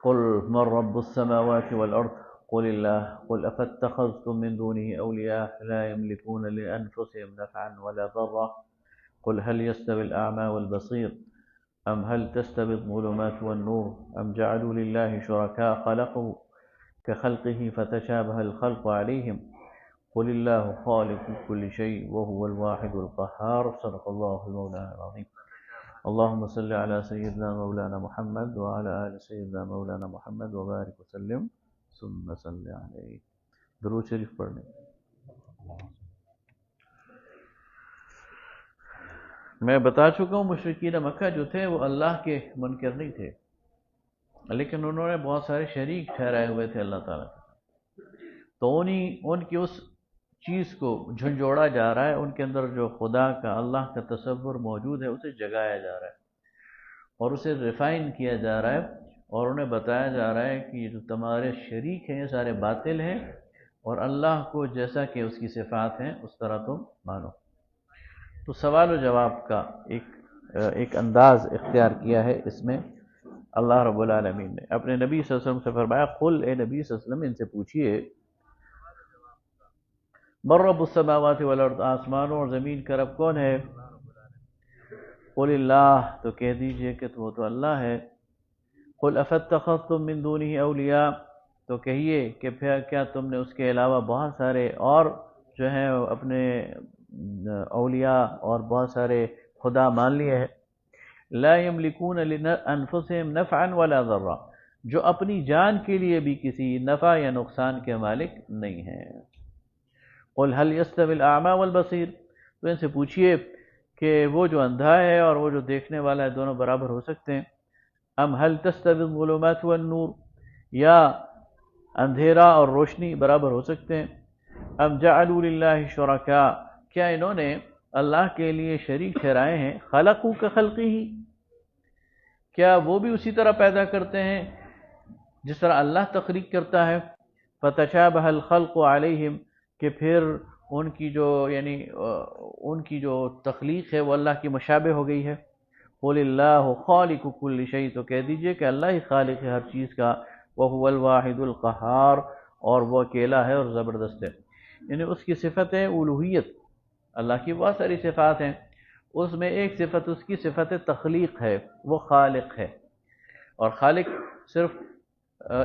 قل من رب السماوات والأرض قل الله قل أفاتخذتم من دونه أولياء لا يملكون لأنفسهم نفعا ولا ضرا قل هل يستوي الأعمى والبصير أم هل تستوي الظلمات والنور أم جعلوا لله شركاء خلقوا كخلقه فتشابه الخلق عليهم قل الله خالق كل شيء وهو الواحد القهار صدق الله المولى العظيم اللهم صل على سيدنا مولانا محمد وعلى آل سيدنا مولانا محمد وبارك وسلم ثم صل عليه درود شریف پڑھنے. میں بتا چکا ہوں مشرکین مکہ جو تھے وہ اللہ کے منکر نہیں تھے، لیکن انہوں نے بہت سارے شریک ٹھہرائے ہوئے تھے اللہ تعالیٰ کے، تو ان کی اس چیز کو جھنجھوڑا جا رہا ہے، ان کے اندر جو خدا کا اللہ کا تصور موجود ہے اسے جگایا جا رہا ہے اور اسے ریفائن کیا جا رہا ہے، اور انہیں بتایا جا رہا ہے کہ یہ جو تمہارے شریک ہیں یہ سارے باطل ہیں، اور اللہ کو جیسا کہ اس کی صفات ہیں اس طرح تم مانو. تو سوال و جواب کا ایک انداز اختیار کیا ہے اس میں اللہ رب العالمین نے. اپنے نبی صلی اللہ علیہ وسلم سے فرمایا قل، اے نبی صلی اللہ علیہ وسلم ان سے پوچھئے من رب السماوات والارض، آسمانوں اور زمین کا رب کون ہے؟ قل اللہ، تو کہہ دیجئے کہ وہ تو اللہ ہے. قل افاتخذتم من دونه اولیاء، تو کہیے کہ پھر کیا تم نے اس کے علاوہ بہت سارے اور جو ہیں اپنے اولیاء اور بہت سارے خدا مان لیے ہیں. لا یملکون لانفسهم نفعا ولا ضرا، جو اپنی جان کے لیے بھی کسی نفع یا نقصان کے مالک نہیں ہیں. قل هل يستوي الاعمى والبصير، تو ان سے پوچھئے کہ وہ جو اندھا ہے اور وہ جو دیکھنے والا ہے دونوں برابر ہو سکتے ہیں؟ ام هل تستوي الظلمات والنور، یا اندھیرا اور روشنی برابر ہو سکتے ہیں؟ ام جعلوا للہ شرکاء، کیا انہوں نے اللہ کے لیے شریک ٹھہرائے ہیں؟ خلقوا كخلقه، کیا وہ بھی اسی طرح پیدا کرتے ہیں جس طرح اللہ تخلیق کرتا ہے؟ فتشابه الخلق علیہم، کہ پھر ان کی جو تخلیق ہے وہ اللہ کی مشابہ ہو گئی ہے. قل اللہ خالق کل شیء، تو کہہ دیجئے کہ اللہ ہی خالق ہے ہر چیز کا. وہو الواحد القہار، اور وہ اکیلا ہے اور زبردست ہے. یعنی اس کی صفت ہے الوہیت. اللہ کی بہت ساری صفات ہیں، اس میں ایک صفت اس کی صفت تخلیق ہے، وہ خالق ہے. اور خالق صرف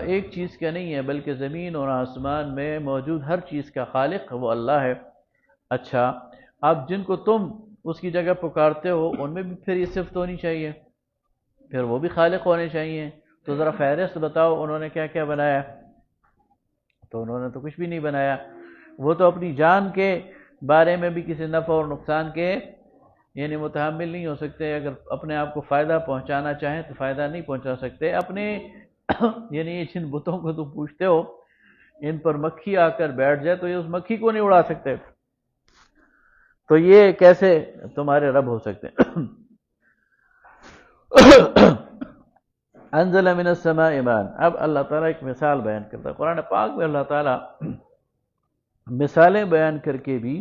ایک چیز کا نہیں ہے بلکہ زمین اور آسمان میں موجود ہر چیز کا خالق وہ اللہ ہے. اچھا، اب جن کو تم اس کی جگہ پکارتے ہو ان میں بھی پھر یہ صفت ہونی چاہیے، پھر وہ بھی خالق ہونے چاہیے. تو ذرا فہرست بتاؤ انہوں نے کیا کیا بنایا؟ تو انہوں نے تو کچھ بھی نہیں بنایا. وہ تو اپنی جان کے بارے میں بھی کسی نفع اور نقصان کے یعنی متحمل نہیں ہو سکتے. اگر اپنے آپ کو فائدہ پہنچانا چاہیں تو فائدہ نہیں پہنچا سکتے. اپنے یعنی جن بتوں کو تم پوچھتے ہو ان پر مکھی آ کر بیٹھ جائے تو یہ اس مکھی کو نہیں اڑا سکتے، تو یہ کیسے تمہارے رب ہو سکتے ہیں؟ انزل من السماء ماء، اب اللہ تعالیٰ ایک مثال بیان کرتا ہے. قرآن پاک میں اللہ تعالیٰ مثالیں بیان کر کے بھی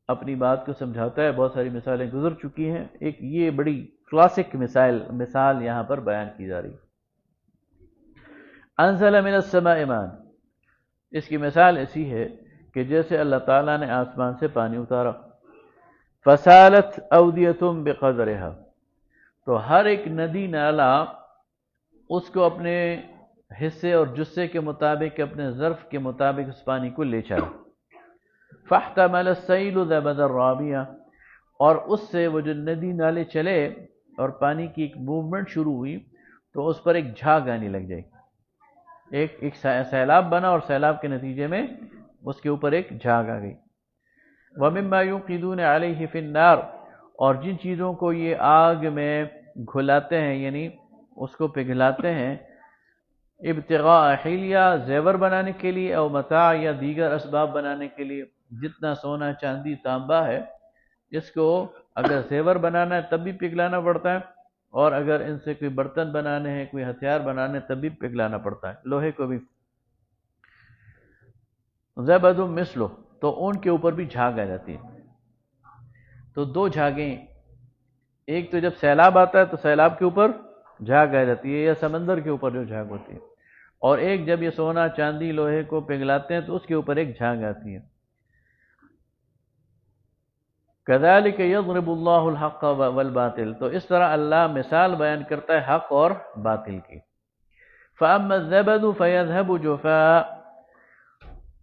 اپنی بات کو سمجھاتا ہے. بہت ساری مثالیں گزر چکی ہیں، ایک یہ بڑی کلاسک مثال یہاں پر بیان کی جا رہی ہے. انزل من السماء ماء، اس کی مثال ایسی ہے کہ جیسے اللہ تعالیٰ نے آسمان سے پانی اتارا. فسالت اودیۃ بقدرها، تو ہر ایک ندی نالا اس کو اپنے حصے اور جثے کے مطابق، اپنے ظرف کے مطابق اس پانی کو لے چلا. فاحتمل السیل زبد الرابیہ، اور اس سے وہ جو ندی نالے چلے اور پانی کی ایک موومنٹ شروع ہوئی تو اس پر ایک جھاگ آنے لگ جائے. ایک سیلاب بنا اور سیلاب کے نتیجے میں اس کے اوپر ایک جھاگ آ گئی. وَمِمَّا يُوقِدُونَ عَلَيْهِ فِي النَّارِ، اور جن چیزوں کو یہ آگ میں گھلاتے ہیں یعنی اس کو پگھلاتے ہیں، ابتغاء حلیہ، زیور بنانے کے لیے، او متاع، یا دیگر اسباب بنانے کے لیے. جتنا سونا چاندی تانبا ہے اس کو اگر زیور بنانا ہے تب بھی پگھلانا پڑتا ہے، اور اگر ان سے کوئی برتن بنانے ہیں، کوئی ہتھیار بنانے تب بھی پگھلانا پڑتا ہے. لوہے کو بھی. زبد مثلہ، تو ان کے اوپر بھی جھاگ آ جاتی ہے. تو دو جھاگیں، ایک تو جب سیلاب آتا ہے تو سیلاب کے اوپر جھاگ آ جاتی ہے، یا سمندر کے اوپر جو جھاگ ہوتی ہے، اور ایک جب یہ سونا چاندی لوہے کو پگھلاتے ہیں تو اس کے اوپر ایک جھاگ آتی ہے۔ كذلك يضرب الله الحق والباطل، تو اس طرح اللہ مثال بیان کرتا ہے حق اور باطل کی۔ فأما الزبد فيذهب جفاء،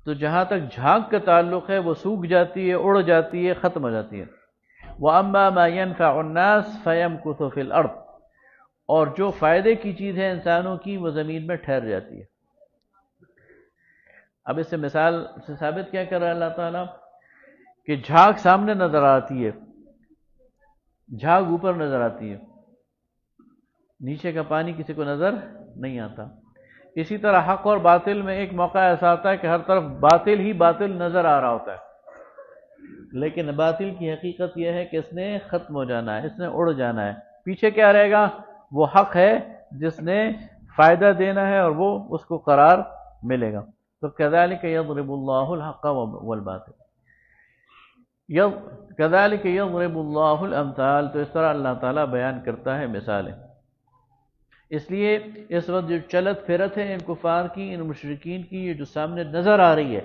تو جہاں تک جھاگ کا تعلق ہے وہ سوکھ جاتی ہے، اڑ جاتی ہے، ختم ہو جاتی ہے۔ وأما ما ينفع الناس فيمكث في الأرض، اور جو فائدے کی چیز ہے انسانوں کی وہ زمین میں ٹھہر جاتی ہے۔ اب اس سے مثال سے ثابت کیا کر رہا ہے اللہ تعالیٰ کہ جھاگ سامنے نظر آتی ہے، جھاگ اوپر نظر آتی ہے، نیچے کا پانی کسی کو نظر نہیں آتا۔ اسی طرح حق اور باطل میں ایک موقع ایسا آتا ہے کہ ہر طرف باطل ہی باطل نظر آ رہا ہوتا ہے، لیکن باطل کی حقیقت یہ ہے کہ اس نے ختم ہو جانا ہے، اس نے اڑ جانا ہے۔ پیچھے کیا رہے گا؟ وہ حق ہے جس نے فائدہ دینا ہے اور وہ اس کو قرار ملے گا۔ تو كذلك يضرب الله الحق والباطل، كذلك يضرب الله الامثال، تو اس طرح اللہ تعالیٰ بیان کرتا ہے مثالیں۔ اس لیے اس وقت جو چلت پھرت ہے ان کفار کی، ان مشرکین کی، یہ جو سامنے نظر آ رہی ہے،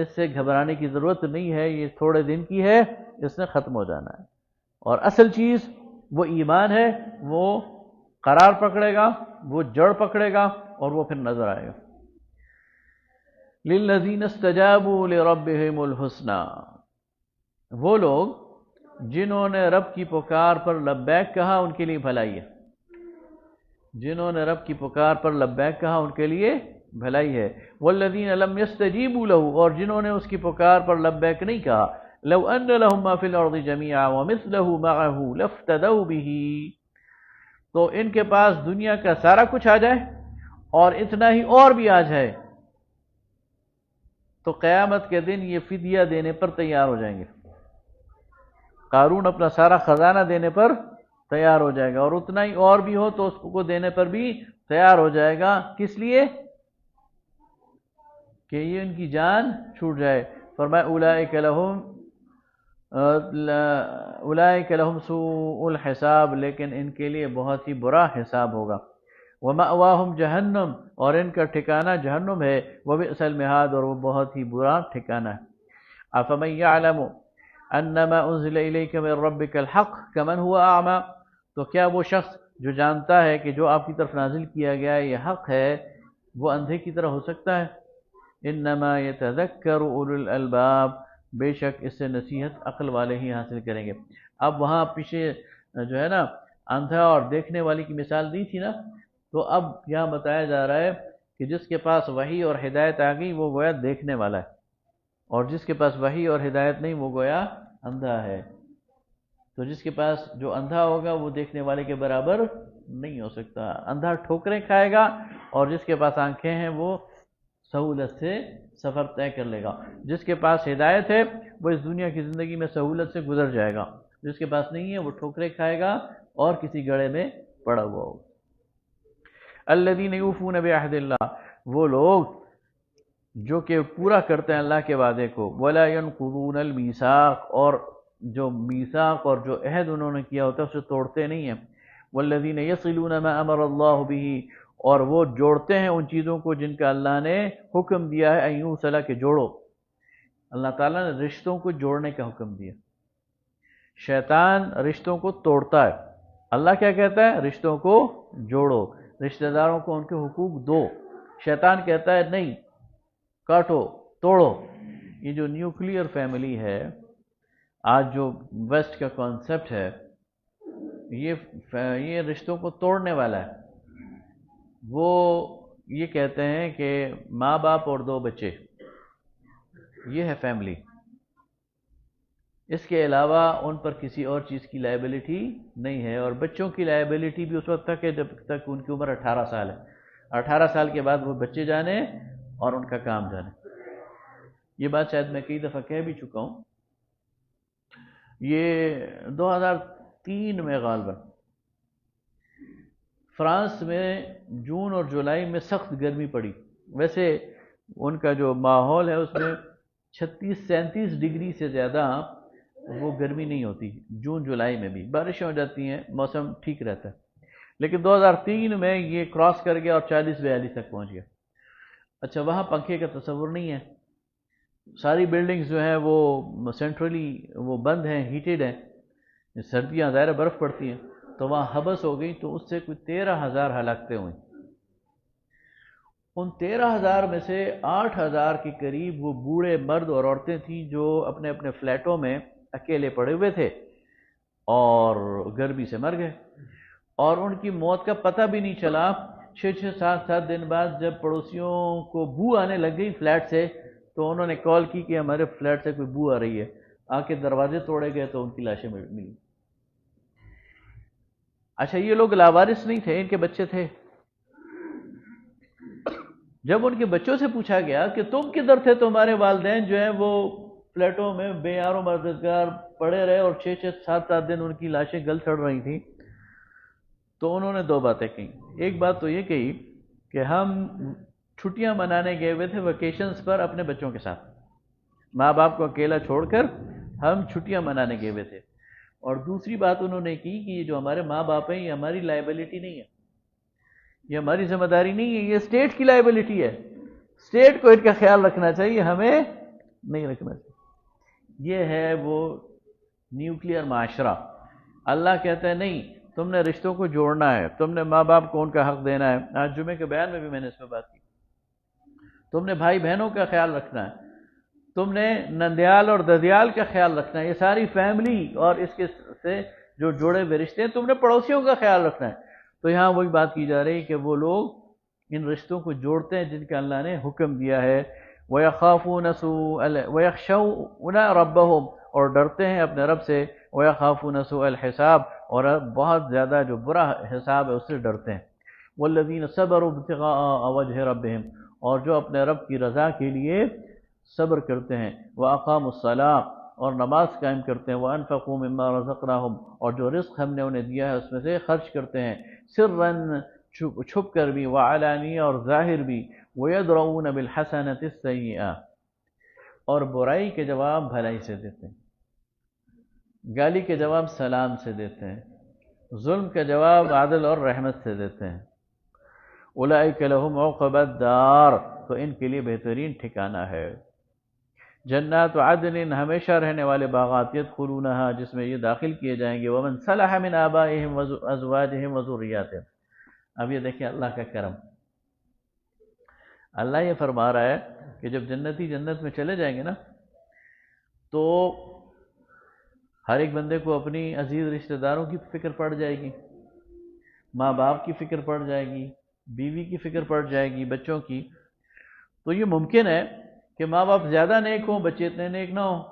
اس سے گھبرانے کی ضرورت نہیں ہے، یہ تھوڑے دن کی ہے، اس نے ختم ہو جانا ہے۔ اور اصل چیز وہ ایمان ہے، وہ قرار پکڑے گا، وہ جڑ پکڑے گا، اور وہ پھر نظر آئے گا۔ للذین استجابوا لربهم الحسنى، وہ لوگ جنہوں نے رب کی پکار پر لبیک کہا ان کے لیے بھلائی ہے، جنہوں نے رب کی پکار پر لبیک کہا ان کے لیے بھلائی ہے۔ والذین لم یستجیبوا له، اور جنہوں نے اس کی پکار پر لبیک نہیں کہا، لو ان لهم ما فی الارض جميعا ومثله معه لافتدوا به، تو ان کے پاس دنیا کا سارا کچھ آ جائے اور اتنا ہی اور بھی آ جائے تو قیامت کے دن یہ فدیہ دینے پر تیار ہو جائیں گے۔ قارون اپنا سارا خزانہ دینے پر تیار ہو جائے گا، اور اتنا ہی اور بھی ہو تو اس کو دینے پر بھی تیار ہو جائے گا۔ کس لیے؟ کہ یہ ان کی جان چھوٹ جائے۔ فرمایا اولئک لہم سوء الحساب، لیکن ان کے لیے بہت ہی برا حساب ہوگا۔ ومأواہم جہنم، اور ان کا ٹھکانہ جہنم ہے۔ وبئس المہاد، اور وہ بہت ہی برا ٹھکانہ ہے۔ افمن یعلم انما انزل الیک من ربک الحق کمن هو اعمی، تو کیا وہ شخص جو جانتا ہے کہ جو آپ کی طرف نازل کیا گیا ہے یہ حق ہے، وہ اندھے کی طرح ہو سکتا ہے؟ انما یتذکر اولو الالباب، بے شک اس سے نصیحت عقل والے ہی حاصل کریں گے۔ اب وہاں پیچھے جو ہے نا اندھا اور دیکھنے والی کی مثال دی تھی نا، تو اب یہاں بتایا جا رہا ہے کہ جس کے پاس وحی اور ہدایت آ گئی وہ گویا دیکھنے والا ہے، اور جس کے پاس وحی اور ہدایت نہیں وہ گویا اندھا ہے۔ تو جس کے پاس جو اندھا ہوگا وہ دیکھنے والے کے برابر نہیں ہو سکتا، اندھا ٹھوکریں کھائے گا، اور جس کے پاس آنکھیں ہیں وہ سہولت سے سفر طے کر لے گا۔ جس کے پاس ہدایت ہے وہ اس دنیا کی زندگی میں سہولت سے گزر جائے گا، جس کے پاس نہیں ہے وہ ٹھوکریں کھائے گا اور کسی گڑھے میں پڑا ہوا ہوگا۔ الذین یوفون بعہد اللہ، وہ لوگ جو کہ پورا کرتے ہیں اللہ کے وعدے کو۔ ولا ینقضون المیثاق، اور جو میثاق اور جو عہد انہوں نے کیا ہوتا ہے اسے توڑتے نہیں ہیں۔ والذین یصلون ما امر اللہ بہ، اور وہ جوڑتے ہیں ان چیزوں کو جن کا اللہ نے حکم دیا ہے، ان یوصل، کہ جوڑو۔ اللہ تعالیٰ نے رشتوں کو جوڑنے کا حکم دیا۔ شیطان رشتوں کو توڑتا ہے، اللہ کیا کہتا ہے؟ رشتوں کو جوڑو، رشتہ داروں کو ان کے حقوق دو۔ شیطان کہتا ہے نہیں، کاٹو، توڑو۔ یہ جو نیوکلیئر فیملی ہے آج، جو ویسٹ کا کانسیپٹ ہے، یہ رشتوں کو توڑنے والا ہے۔ وہ یہ کہتے ہیں کہ ماں باپ اور دو بچے، یہ ہے فیملی، اس کے علاوہ ان پر کسی اور چیز کی لائبلٹی نہیں ہے۔ اور بچوں کی لائبلٹی بھی اس وقت تک ہے جب تک ان کی عمر 18 سال ہے۔ 18 سال کے بعد وہ بچے جانے اور ان کا کام جانے۔ یہ بات شاید میں کئی دفعہ کہہ بھی چکا ہوں۔ یہ 2003 میں غالباً فرانس میں جون اور جولائی میں سخت گرمی پڑی۔ ویسے ان کا جو ماحول ہے اس میں 36-37 ڈگری سے زیادہ وہ گرمی نہیں ہوتی، جون جولائی میں بھی بارشیں ہو جاتی ہیں، موسم ٹھیک رہتا ہے۔ لیکن 2003 میں یہ کراس کر گیا اور 40-42 تک پہنچ گیا۔ اچھا وہاں پنکھے کا تصور نہیں ہے، ساری بلڈنگز جو ہیں وہ سینٹرلی وہ بند ہیں، ہیٹڈ ہیں، سردیاں ظاہر برف پڑتی ہیں، تو وہاں حبس ہو گئی، تو اس سے کوئی 13,000 ہلاکتیں ہوئیں۔ ان 13,000 میں سے 8,000 کے قریب وہ بوڑھے مرد اور عورتیں تھیں جو اپنے اپنے فلیٹوں میں اکیلے پڑے ہوئے تھے اور گرمی سے مر گئے، اور ان کی موت کا پتہ بھی نہیں چلا۔ 6-7 دن بعد جب پڑوسیوں کو بو آنے لگ گئی فلیٹ سے، تو انہوں نے کال کی کہ ہمارے فلیٹ سے کوئی بو آ رہی ہے، آ کے دروازے توڑے گئے تو ان کی لاشیں ملی۔ اچھا یہ لوگ لاوارث نہیں تھے، ان کے بچے تھے۔ جب ان کے بچوں سے پوچھا گیا کہ تم کدھر تھے، تمہارے والدین جو ہیں وہ فلیٹوں میں بے یار و مددگار پڑے رہے اور 6-7 دن ان کی لاشیں گل سڑ رہی تھیں، تو انہوں نے 2 باتیں کہیں۔ ایک بات تو یہ کہی کہ ہم چھٹیاں منانے گئے ہوئے تھے ویکیشنز پر اپنے بچوں کے ساتھ، ماں باپ کو اکیلا چھوڑ کر ہم چھٹیاں منانے گئے ہوئے تھے۔ اور دوسری بات انہوں نے کی کہ یہ جو ہمارے ماں باپ ہیں یہ ہماری لائبلٹی نہیں ہے، یہ ہماری ذمہ داری نہیں ہے، یہ اسٹیٹ کی لائبلٹی ہے، اسٹیٹ کو ان کا خیال رکھنا چاہیے، ہمیں نہیں رکھنا چاہیے۔ یہ ہے وہ نیوکلیئر معاشرہ۔ اللہ کہتا ہے نہیں، تم نے رشتوں کو جوڑنا ہے، تم نے ماں باپ کو ان کا حق دینا ہے۔ آج جمعے کے بیان میں بھی میں نے اس پہ بات کی، تم نے بھائی بہنوں کا خیال رکھنا ہے، تم نے نندیال اور ددیال کا خیال رکھنا ہے، یہ ساری فیملی اور اس کے سے جو جڑے ہوئے رشتے ہیں، تم نے پڑوسیوں کا خیال رکھنا ہے۔ تو یہاں وہی بات کی جا رہی کہ وہ لوگ ان رشتوں کو جوڑتے ہیں جن کا اللہ نے حکم دیا ہے۔ وَيَخَافُونَ وَيَخْشَوْنَ رَبَّهُمْ، اور ڈرتے ہیں اپنے رب سے، وَيَخَافُونَ سُوءَ الْحِسَابِ، اور بہت زیادہ جو برا حساب ہے اس سے ڈرتے ہیں۔ وَالَّذِينَ صَبَرُوا ابْتِغَاءَ وَجْهِ رَبِّهِمْ، اور جو اپنے رب کی رضا کے لیے صبر کرتے ہیں، وَأَقَامُوا الصَّلَاةَ، اور نماز قائم کرتے ہیں، وَأَنفَقُوا مِمَّا رَزَقْنَاهُمْ، اور جو رزق ہم نے انہیں دیا ہے اس میں سے خرچ کرتے ہیں، سرًا چھپ کر بھی، وعلانیہ اور ظاہر بھی، وَيَدْرَؤُونَ بِالْحَسَنَةِ السَّيِّئَةِ، اور برائی کے جواب بھلائی سے دیتے ہیں، گالی کے جواب سلام سے دیتے ہیں، ظلم کا جواب عدل اور رحمت سے دیتے ہیں۔ اولئک لہم عقبی الدار، تو ان کے لیے بہترین ٹھکانہ ہے۔ جنات عدن، ہمیشہ رہنے والے باغات، یدخلونہا، جس میں یہ داخل کیے جائیں گے، ومن صلح من آبائہم وازواجہم وذریاتہم۔ اب یہ دیکھیں اللہ کا کرم، اللہ یہ فرما رہا ہے کہ جب جنتی جنت میں چلے جائیں گے نا، تو ہر ایک بندے کو اپنی عزیز رشتہ داروں کی فکر پڑ جائے گی، ماں باپ کی فکر پڑ جائے گی، بیوی کی فکر پڑ جائے گی، بچوں کی۔ تو یہ ممکن ہے کہ ماں باپ زیادہ نیک ہوں، بچے اتنے نیک نہ ہوں،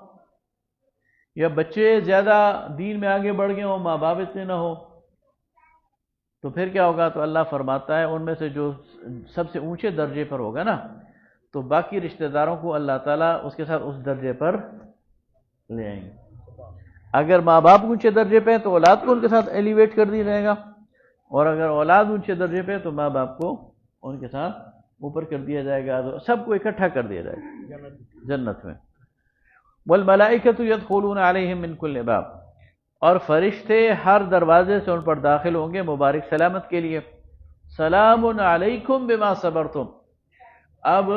یا بچے زیادہ دین میں آگے بڑھ گئے ہوں، ماں باپ اتنے نہ ہوں، تو پھر کیا ہوگا؟ تو اللہ فرماتا ہے ان میں سے جو سب سے اونچے درجے پر ہوگا نا، تو باقی رشتہ داروں کو اللہ تعالیٰ اس کے ساتھ اس درجے پر لے آئیں گے۔ اگر ماں باپ اونچے درجے پہ ہیں تو اولاد کو ان کے ساتھ ایلیویٹ کر دیا جائے گا، اور اگر اولاد اونچے درجے پہ تو ماں باپ کو ان کے ساتھ اوپر کر دیا جائے گا، تو سب کو اکٹھا کر دیا جائے گا جنت میں۔ والملائکۃ یدخلون علیہم من کل باب، اور فرشتے ہر دروازے سے ان پر داخل ہوں گے مبارک سلامت کے لیے۔ سلام علیکم بما صبرتم، اب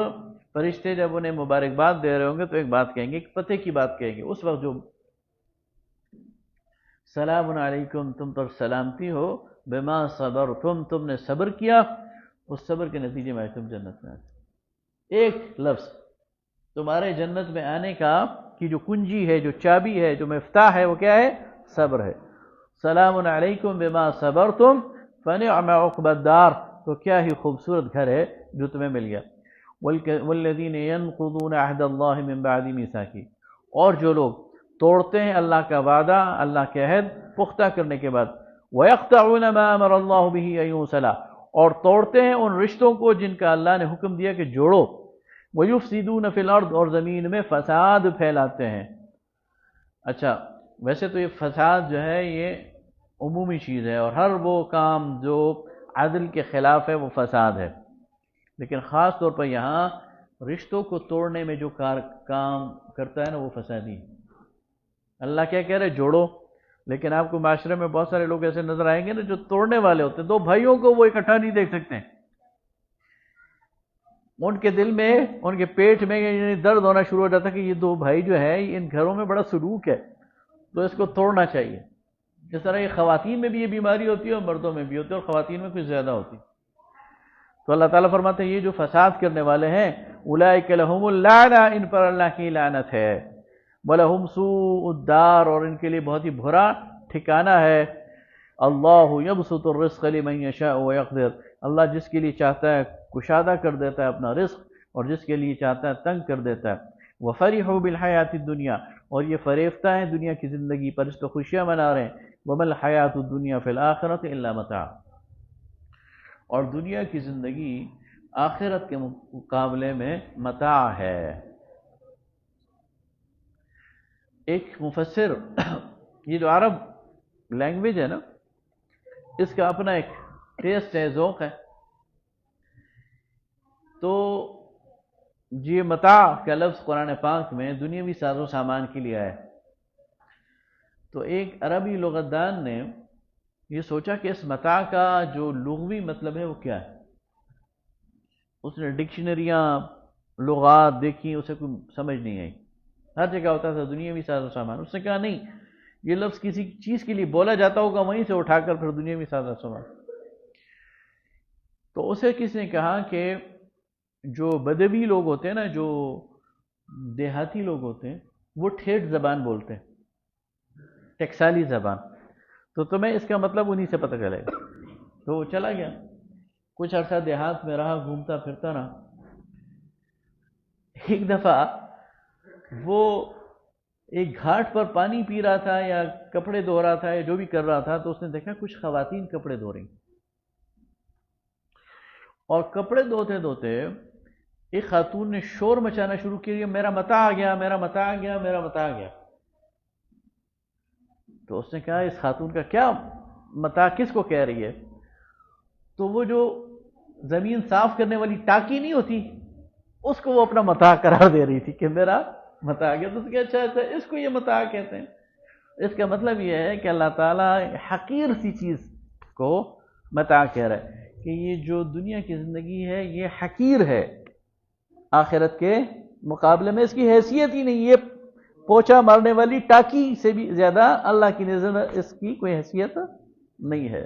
فرشتے جب انہیں مبارکباد دے رہے ہوں گے تو ایک بات کہیں گے، ایک پتے کی بات کہیں گے اس وقت، جو سلام علیکم، تم پر سلامتی ہو، بما صبرتم، تم نے صبر کیا، اس صبر کے نتیجے میں تم جنت میں آتے۔ ایک لفظ تمہارے جنت میں آنے کا کی جو کنجی ہے، جو چابی ہے، جو مفتاح ہے، وہ کیا ہے؟ صبر ہے۔ سلام علیکم بما صبرتم فنعم عقبی الدار، تو کیا ہی خوبصورت گھر ہے جو تمہیں مل گیا۔ والذین ینقضون عہد اللہ من بعد میثاقہ، اور جو لوگ توڑتے ہیں اللہ کا وعدہ، اللہ کے عہد پختہ کرنے کے بعد، وَيَقْطَعُونَ مَا أَمَرَ اللَّهُ بِهِ أَن يُوصَلَ، اور توڑتے ہیں ان رشتوں کو جن کا اللہ نے حکم دیا کہ جوڑو، وَيُفْسِدُونَ فِي الْأَرْضِ، اور زمین میں فساد پھیلاتے ہیں۔ اچھا ویسے تو یہ فساد جو ہے یہ عمومی چیز ہے، اور ہر وہ کام جو عدل کے خلاف ہے وہ فساد ہے، لیکن خاص طور پر یہاں رشتوں کو توڑنے میں جو کام کرتا ہے نا وہ فسادی ہے۔ اللہ کیا کہہ رہے؟ جوڑو، لیکن آپ کو معاشرے میں بہت سارے لوگ ایسے نظر آئیں گے نا جو توڑنے والے ہوتے ہیں، دو بھائیوں کو وہ اکٹھا نہیں دیکھ سکتے ہیں، ان کے دل میں، ان کے پیٹ میں یعنی درد ہونا شروع ہو جاتا ہے کہ یہ دو بھائی جو ہے ان گھروں میں بڑا سلوک ہے تو اس کو توڑنا چاہیے۔ جس طرح یہ خواتین میں بھی یہ بیماری ہوتی ہے اور مردوں میں بھی ہوتی ہے، اور خواتین میں کچھ زیادہ ہوتی ہے۔ تو اللہ تعالیٰ فرماتے ہیں یہ جو فساد کرنے والے ہیں اولئک لہم اللعنہ، ان پر اللہ کی لعنت ہے، وَلَهُمْ سُوءُ الدار، اور ان کے لیے بہت ہی برا ٹھکانہ ہے۔ اللہ یبسط الرزق لمن یشاء ویقدر، اللہ جس کے لیے چاہتا ہے کشادہ کر دیتا ہے اپنا رزق، اور جس کے لیے چاہتا ہے تنگ کر دیتا ہے۔ وَفَرِحُوا بِالْحَيَاةِ الدُّنْيَا، اور یہ فریفتہ ہیں دنیا کی زندگی پر، اس پہ خوشیاں منا رہے ہیں۔ وَمَا الْحَيَاةُ الدُّنْيَا فِي الْآخِرَةِ إِلَّا مَتَاعٌ، اور دنیا کی زندگی آخرت کے مقابلے میں متاع ہے۔ ایک مفسر، یہ جو عرب لینگویج ہے نا اس کا اپنا ایک ٹیسٹ ہے، ذوق ہے، تو یہ متاع کا لفظ قرآن پاک میں دنیاوی ساز و سامان کے لیے آیا ہے۔ تو ایک عربی لغتدان نے یہ سوچا کہ اس متاع کا جو لغوی مطلب ہے وہ کیا ہے۔ اس نے ڈکشنریاں، لغات دیکھی، اسے کوئی سمجھ نہیں آئی، ہر جگہ ہوتا تھا دنیاوی ساز و سامان۔ اس نے کہا نہیں، یہ لفظ کسی چیز کے لیے بولا جاتا ہوگا، وہیں سے اٹھا کر پھر دنیاوی ساز و سامان۔ تو اسے کس نے کہا کہ جو بدوی لوگ ہوتے ہیں نا، جو دیہاتی لوگ ہوتے ہیں، وہ ٹھیٹھ زبان بولتے ہیں، ٹیکسالی زبان، تو تمہیں اس کا مطلب انہی سے پتہ چلے گا۔ تو وہ چلا گیا، کچھ عرصہ دیہات میں رہا، گھومتا پھرتا رہا۔ ایک دفعہ وہ ایک گھاٹ پر پانی پی رہا تھا یا کپڑے دھو رہا تھا یا جو بھی کر رہا تھا، تو اس نے دیکھا کچھ خواتین کپڑے دھو رہی، اور کپڑے دھوتے دھوتے ایک خاتون نے شور مچانا شروع کیا، میرا متاع آ گیا، میرا متاع آ گیا، میرا متاع آ گیا۔ تو اس نے کہا اس خاتون کا کیا متاع کس کو کہہ رہی ہے؟ تو وہ جو زمین صاف کرنے والی ٹاکی نہیں ہوتی، اس کو وہ اپنا متاع قرار دے رہی تھی کہ میرا متاع آ گیا۔ تو اس نے کہا اچھا اس کو یہ متاع کہتے ہیں۔ اس کا مطلب یہ ہے کہ اللہ تعالیٰ حقیر سی چیز کو متاع کہہ رہا ہے کہ یہ جو دنیا کی زندگی ہے یہ حقیر ہے، آخرت کے مقابلے میں اس کی حیثیت ہی نہیں، یہ پوچھا مارنے والی ٹاکی سے بھی زیادہ اللہ کی نظر میں اس کی کوئی حیثیت نہیں ہے۔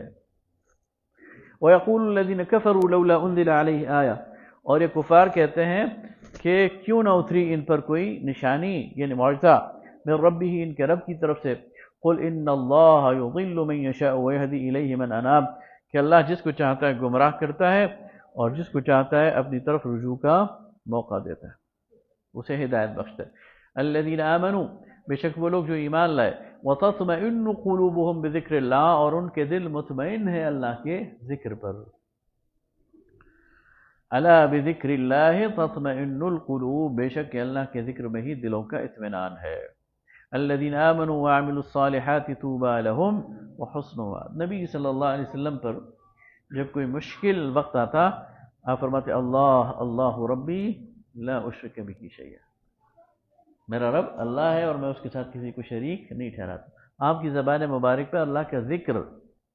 وَيَقُولُ الَّذِينَ كَفَرُوا لَوْلَا أُنزِلَ عَلَيْهِ آيَةٌ، اور یہ کفار کہتے ہیں کہ کیوں نہ اتری ان پر کوئی نشانی یعنی معجزہ، من ربہ، ان کے رب کی طرف سے۔ قُلْ إِنَّ اللَّهَ يُضِلُّ مَن يَشَاءُ وَيَهْدِي إِلَيْهِ مَنْ أَنَابَ، کہ اللہ جس کو چاہتا ہے گمراہ کرتا ہے اور جس کو چاہتا ہے اپنی طرف رجوع کا موقع دیتا ہے، اسے ہدایت بخشتا ہے۔ الذین آمنوا، بے شک وہ لوگ جو ایمان لائے، وتطمئن قلوبهم بذکر اللہ، اور ان کے دل مطمئن ہے اللہ کے ذکر پر۔ الا بذکر اللہ تطمئن القلوب، بے شک کہ اللہ کے ذکر میں ہی دلوں کا اطمینان ہے۔ الذین آمنوا وعملوا الصالحات طوبی لہم وحسن مآب، نبی صلی اللہ علیہ وسلم پر جب کوئی مشکل وقت آتا، آپ فرماتے اللہ اللہ ربی لا اشرک بہ شیئا، میرا رب اللہ ہے اور میں اس کے ساتھ کسی کو شریک نہیں ٹھہراتا۔ آپ کی زبان مبارک پہ اللہ کا ذکر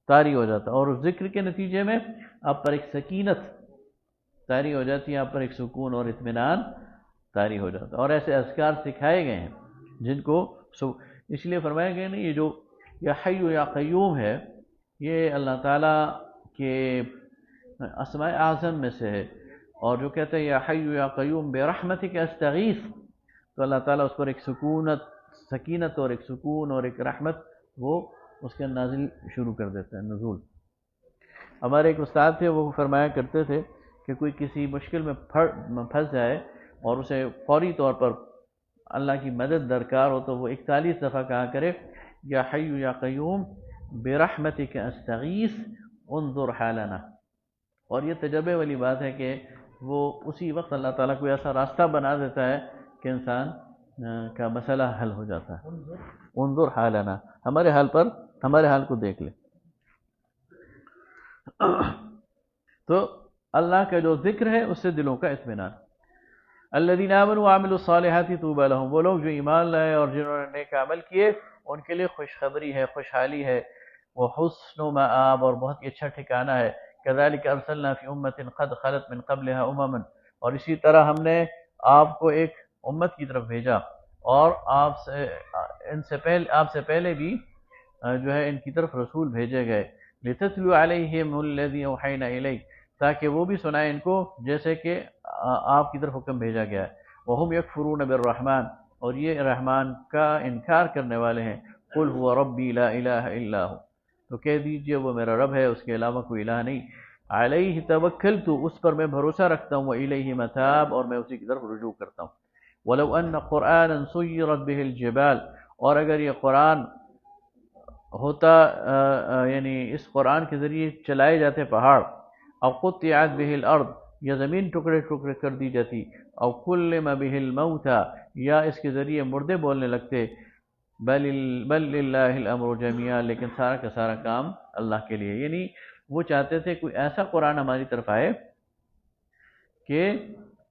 طاری ہو جاتا، اور اس ذکر کے نتیجے میں آپ پر ایک سکینت طاری ہو جاتی ہے، آپ پر ایک سکون اور اطمینان طاری ہو جاتا ہے۔ اور ایسے اذکار سکھائے گئے ہیں جن کو اس لیے فرمایا گیا نہیں، یہ جو یا حی یا قیوم ہے یہ اللہ تعالیٰ کے اسماء اعظم میں سے ہے، اور جو کہتے ہیں یا حی یا قیوم برحمتک استغیث، تو اللہ تعالیٰ اس پر ایک سکینت اور ایک سکون اور ایک رحمت وہ اس کے نازل شروع کر دیتا ہے، نزول۔ ہمارے ایک استاد تھے، وہ فرمایا کرتے تھے کہ کوئی کسی مشکل میں پھنس جائے اور اسے فوری طور پر اللہ کی مدد درکار ہو تو وہ 41 دفعہ کہا کرے یا حی یا قیوم برحمتک استغیث انظر حالنا، اور یہ تجربے والی بات ہے کہ وہ اسی وقت اللہ تعالیٰ کوئی ایسا راستہ بنا دیتا ہے کہ انسان کا مسئلہ حل ہو جاتا ہے۔ انظر حالنا، ہمارے حال پر، ہمارے حال کو دیکھ لے۔ تو اللہ کا جو ذکر ہے اس سے دلوں کا اطمینان۔ الذین آمنوا وعملوا الصالحات طوبی لہم، وہ لوگ جو ایمان لائے اور جنہوں نے نیک عمل کیے ان کے لیے خوشخبری ہے، خوشحالی ہے، وہ حسن مآب، اور بہت ہی اچھا ٹھکانہ ہے۔ کذالک ارسلنا فی امۃ قد خلت من قبلها امما، اور اسی طرح ہم نے آپ کو ایک امت کی طرف بھیجا اور آپ سے پہلے بھی جو ہے ان کی طرف رسول بھیجے گئے، لتتلو علیہم الذی اوحینا الیک، تاکہ وہ بھی سنائیں ان کو جیسے کہ آپ کی طرف حکم بھیجا گیا ہے۔ وہم یکفرون بالرحمن، اور یہ رحمان کا انکار کرنے والے ہیں۔ قل هو ربی لا الہ الا ہو، تو کہہ دیجئے وہ میرا رب ہے، اس کے علاوہ کوئی الہ نہیں۔ علیہ توکلت، اس پر میں بھروسہ رکھتا ہوں، وإلیہ متاب، اور میں اسی کی طرف رجوع کرتا ہوں۔ ولو ان قرآنا سیرت به الجبال، اور اگر یہ قرآن ہوتا یعنی اس قرآن کے ذریعے چلائے جاتے پہاڑ، او قطعت به الارض، یا زمین ٹکڑے ٹکڑے کر دی جاتی، او کلم به الموتى، یا اس کے ذریعے مردے بولنے لگتے، بل للہ الامر جميعا، لیکن سارا کا سارا کام اللہ کے لیے۔ یعنی وہ چاہتے تھے کوئی ایسا قرآن ہماری طرف آئے کہ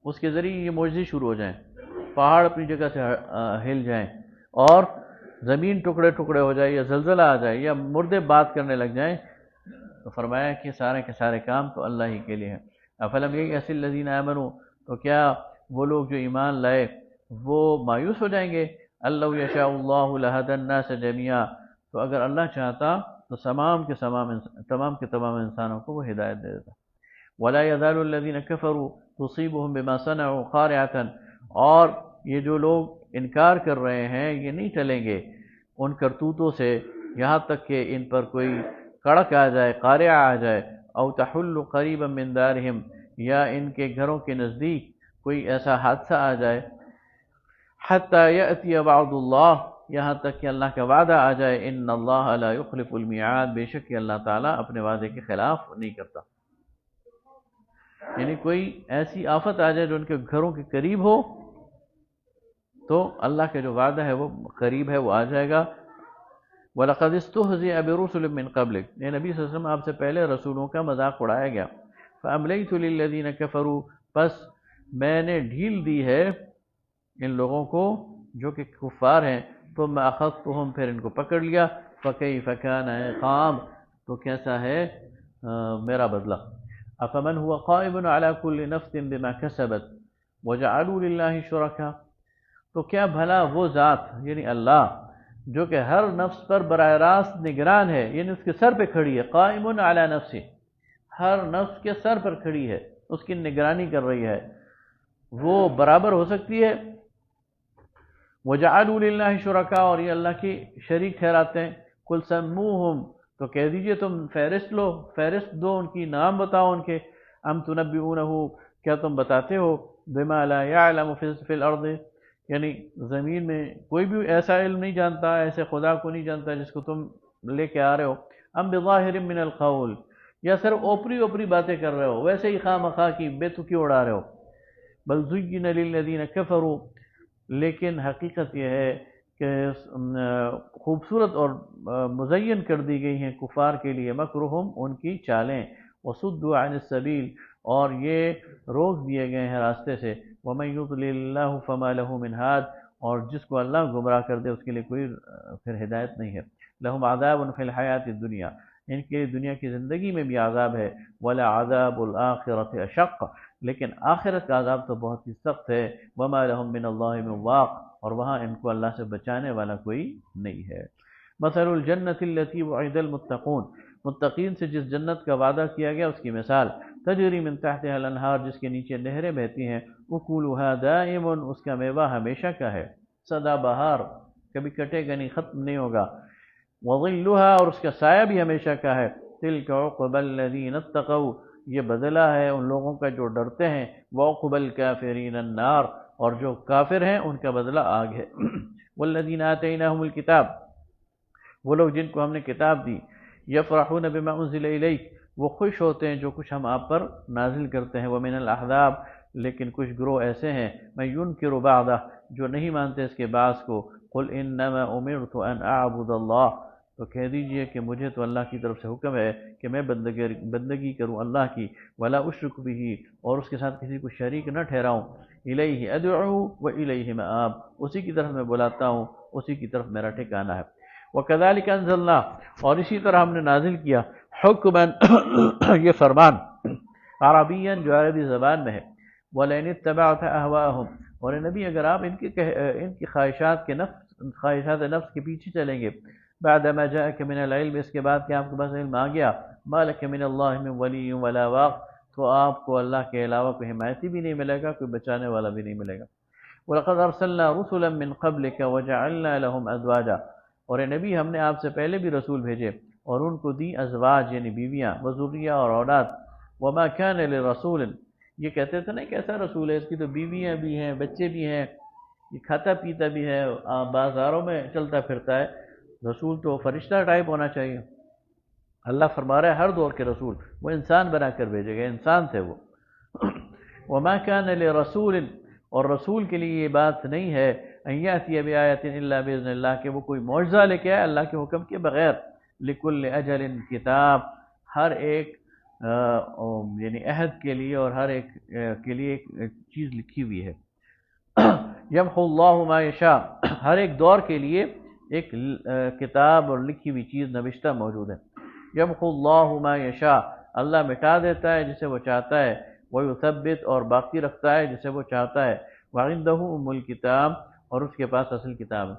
اس کے ذریعے یہ معجزے شروع ہو جائیں، پہاڑ اپنی جگہ سے ہل جائیں، اور زمین ٹکڑے ٹکڑے ہو جائے، یا زلزلہ آ جائے، یا مردے بات کرنے لگ جائیں۔ تو فرمایا کہ سارے کے سارے کام تو اللہ ہی کے لیے ہیں۔ افلم ییأس الذین آمنوا، تو کیا وہ لوگ جو ایمان لائے وہ مایوس ہو جائیں گے؟ اللہ یشاء اللہ لہدی الناس جميعا، تو اگر اللہ چاہتا تو تمام کے تمام انسانوں کو وہ ہدایت دے دیتا۔ ولا يزال الذين كفروا تصيبهم بما صنعوا قارعة، اور یہ جو لوگ انکار کر رہے ہیں یہ نہیں ٹلیں گے ان کرتوتوں سے یہاں تک کہ ان پر کوئی کڑک آ جائے، قارعہ آ جائے، او تحل قریبا من دارہم، یا ان کے گھروں کے نزدیک کوئی ایسا حادثہ آ جائے، حتی یأتی وعد اللہ، یہاں تک کہ اللہ کا وعدہ آ جائے، ان اللہ لا یخلف المیعاد، بے شک کہ اللہ تعالیٰ اپنے وعدے کے خلاف نہیں کرتا۔ یعنی کوئی ایسی آفت آ جائے جو ان کے گھروں کے قریب ہو تو اللہ کا جو وعدہ ہے وہ قریب ہے، وہ آ جائے گا۔ وَلَقَدِ اسْتُهْزِئَ بِرُسُلٍ مِّن قَبْلِكَ، یہ نبی صلی اللہ علیہ وسلم آپ سے پہلے رسولوں کا مذاق اڑایا گیا۔ فَأَمْلَيْتُ لِلَّذِينَ كَفَرُوا، بس میں نے ڈھیل دی ہے ان لوگوں کو جو کہ کفار ہیں، ثُمَّ أَخَذْتُهُمْ، پھر ان کو پکڑ لیا، فَكَيْفَ كَانَ عِقَابِ، تو کیسا ہے میرا بدلہ۔ أَفَمَنْ هُوَ قَائِمٌ عَلَى كُلِّ نَفْسٍ بِمَا كَسَبَتْ وَجَعَلُوا لِلَّهِ شُرَكَاءَ، تو کیا بھلا وہ ذات یعنی اللہ جو کہ ہر نفس پر براہ راست نگران ہے، یعنی اس کے سر پہ کھڑی ہے، قائم علی نفسی، ہر نفس کے سر پر کھڑی ہے، اس کی نگرانی کر رہی ہے، وہ برابر ہو سکتی ہے؟ وَجَعَلُوا لِلَّهِ شُرَكَاءَ، اور یہ اللہ کی شریک ٹھہراتے ہیں۔ قُلْ سَمُّوهُمْ، تو کہہ دیجئے تم فہرست دو ان کی، نام بتاؤ ان کے۔ أَمْ تُنَبِّئُونَهُ، کیا تم بتاتے ہو، بِمَا لَا يَعْلَمُ فِي الْأَرْضِ، یعنی زمین میں کوئی بھی ایسا علم نہیں جانتا، ایسے خدا کو نہیں جانتا جس کو تم لے کے آ رہے ہو۔ ام بظاہر من القول، یا صرف اوپری باتیں کر رہے ہو، ویسے ہی خواہ مخواہ کی بے تکی اڑا رہے ہو۔ بل زین للذین کفروا، لیکن حقیقت یہ ہے کہ خوبصورت اور مزین کر دی گئی ہیں کفار کے لیے مکرہم، ان کی چالیں، وصدوا عن السبیل، اور یہ روک دیے گئے ہیں راستے سے۔ وَمَن يُضْلِلِ اللَّهُ فَمَا لَهُ مِنْ هَادٍ، اور جس کو اللہ گمراہ کر دے اس کے لیے کوئی پھر ہدایت نہیں ہے۔ لَهُمْ عَذَابٌ فِي الْحَيَاةِ الدُّنْيَا، ان کے دنیا کی زندگی میں بھی عذاب ہے۔ وَلَا عَذَابُ الْآخِرَةِ أَشَقُّ، لیکن آخرت کا عذاب تو بہت ہی سخت ہے۔ وَمَا لَهُم مِّنَ اللَّهِ مِن وَاقٍ، اور وہاں ان کو اللہ سے بچانے والا کوئی نہیں ہے۔ مَثَلُ الْجَنَّةِ الَّتِي وُعِدَ الْمُتَّقُونَ، متقین سے جس جنت کا وعدہ کیا گیا اس کی مثال، تجری من تحتها الانہار، جس کے نیچے نہریں بہتی ہیں، اکلها دائم، اس کا میوہ ہمیشہ کا ہے، سدا بہار، کبھی کٹے گا نہیں، ختم نہیں ہوگا، وظلها، اور اس کا سایہ بھی ہمیشہ کا ہے۔ تلک عقبى الذین اتقوا، یہ بدلہ ہے ان لوگوں کا جو ڈرتے ہیں، وعقبى الکافرین النار، اور جو کافر ہیں ان کا بدلہ آگ ہے۔ والذین آتیناہم الکتاب، وہ لوگ جن کو ہم نے کتاب دی، یفرحون بما انزل الیک، وہ خوش ہوتے ہیں جو کچھ ہم آپ پر نازل کرتے ہیں۔ ومن الاحزاب، لیکن کچھ گروہ ایسے ہیں، من ینکر بعضہ، جو نہیں مانتے اس کے بعض کو۔ قل انما امرت ان اعبد اللہ، تو کہہ دیجئے کہ مجھے تو اللہ کی طرف سے حکم ہے کہ میں بندگی کروں اللہ کی، ولا اشرک بھی، اور اس کے ساتھ کسی کو شریک نہ ٹھہراؤں، الیہ ادعو و الیہ مآب، اسی کی طرف میں بلاتا ہوں، اسی کی طرف میرا ٹھکانہ ہے۔ وَكَذَلِكَ أَنزَلْنَا، اور اسی طرح ہم نے نازل کیا، حکماً یہ فرمان، عربیاً جو عربی زبان میں ہے، وَلَئِنِ اتَّبَعْتَ أَهْوَاءَهُمْ، اور اے نبی اگر آپ ان کی خواہشات نفس کے پیچھے چلیں گے، بعد ما جاءك من العلم، اس کے بعد کہ آپ کے پاس علم آ گیا، ما لك من اللہ من ولی ولا واق، تو آپ کو اللہ کے علاوہ کوئی حمایتی بھی نہیں ملے گا، کوئی بچانے والا بھی نہیں ملے گا۔ وَلَقَدْ أَرْسَلْنَا رُسُلًا مِّن قَبْلِكَ وَجَعَلْنَا لَهُمْ أَزْوَاجًا، اور اے نبی ہم نے آپ سے پہلے بھی رسول بھیجے اور ان کو دی ازواج یعنی بیویاں، وذریہ اور اولاد۔ وَمَا كَانَ لِرَسُولٍ، یہ کہتے تھے نا کیسا رسول ہے، اس کی تو بیویاں بھی ہیں، بچے بھی ہیں، یہ کھاتا پیتا بھی ہے، بازاروں میں چلتا پھرتا ہے، رسول تو فرشتہ ٹائپ ہونا چاہیے۔ اللہ فرما رہا ہے ہر دور کے رسول وہ انسان بنا کر بھیجے گئے، انسان تھے وہ۔ وَمَا كَانَ لِرَسُولٍ، اور رسول کے لیے یہ بات نہیں ہے، أَن يَأْتِيَ بِآيَةٍ إِلَّا بِإِذْنِ اللَّهِ، کہ وہ کوئی معجزہ لے کے آئے اللہ کے حکم کے بغیر۔ لِكُلِّ أَجَلٍ کتاب، ہر ایک یعنی عہد کے لیے اور ہر ایک کے لیے ایک چیز لکھی ہوئی ہے۔ یمحو اللہ ما یشاء، ہر ایک دور کے لیے ایک کتاب اور لکھی ہوئی چیز نوشتہ موجود ہے۔ یمحو اللہ ما یشاء، اللہ مٹا دیتا ہے جسے وہ چاہتا ہے، ویثبت، اور باقی رکھتا ہے جسے وہ چاہتا ہے، وعندہ ام الکتاب، اور اس کے پاس اصل کتاب ہے۔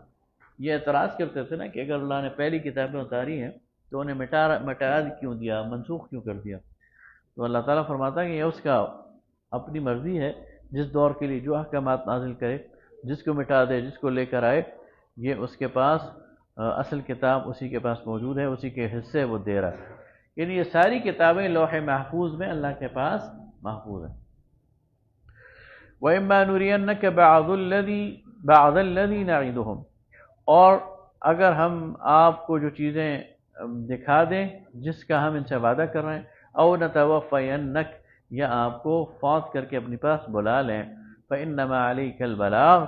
یہ اعتراض کرتے تھے نا کہ اگر اللہ نے پہلی کتابیں اتاری ہیں تو انہیں مٹا کیوں دیا، منسوخ کیوں کر دیا؟ تو اللہ تعالیٰ فرماتا ہے کہ یہ اس کا اپنی مرضی ہے، جس دور کے لیے جو احکامات نازل کرے، جس کو مٹا دے، جس کو لے کر آئے، یہ اس کے پاس اصل کتاب اسی کے پاس موجود ہے، اسی کے حصے وہ دے رہا ہے۔ یعنی یہ ساری کتابیں لوح محفوظ میں اللہ کے پاس محفوظ ہیں۔ وَإِمَّا نُرِيَنَّكَ بَعْضَ الَّذِي نَعِدُهُمْ، اور اگر ہم آپ کو جو چیزیں دکھا دیں جس کا ہم ان سے وعدہ کر رہے ہیں، او نتوفینک، یا آپ کو فوت کر کے اپنے پاس بلا لیں، فإنما علیک البلاغ،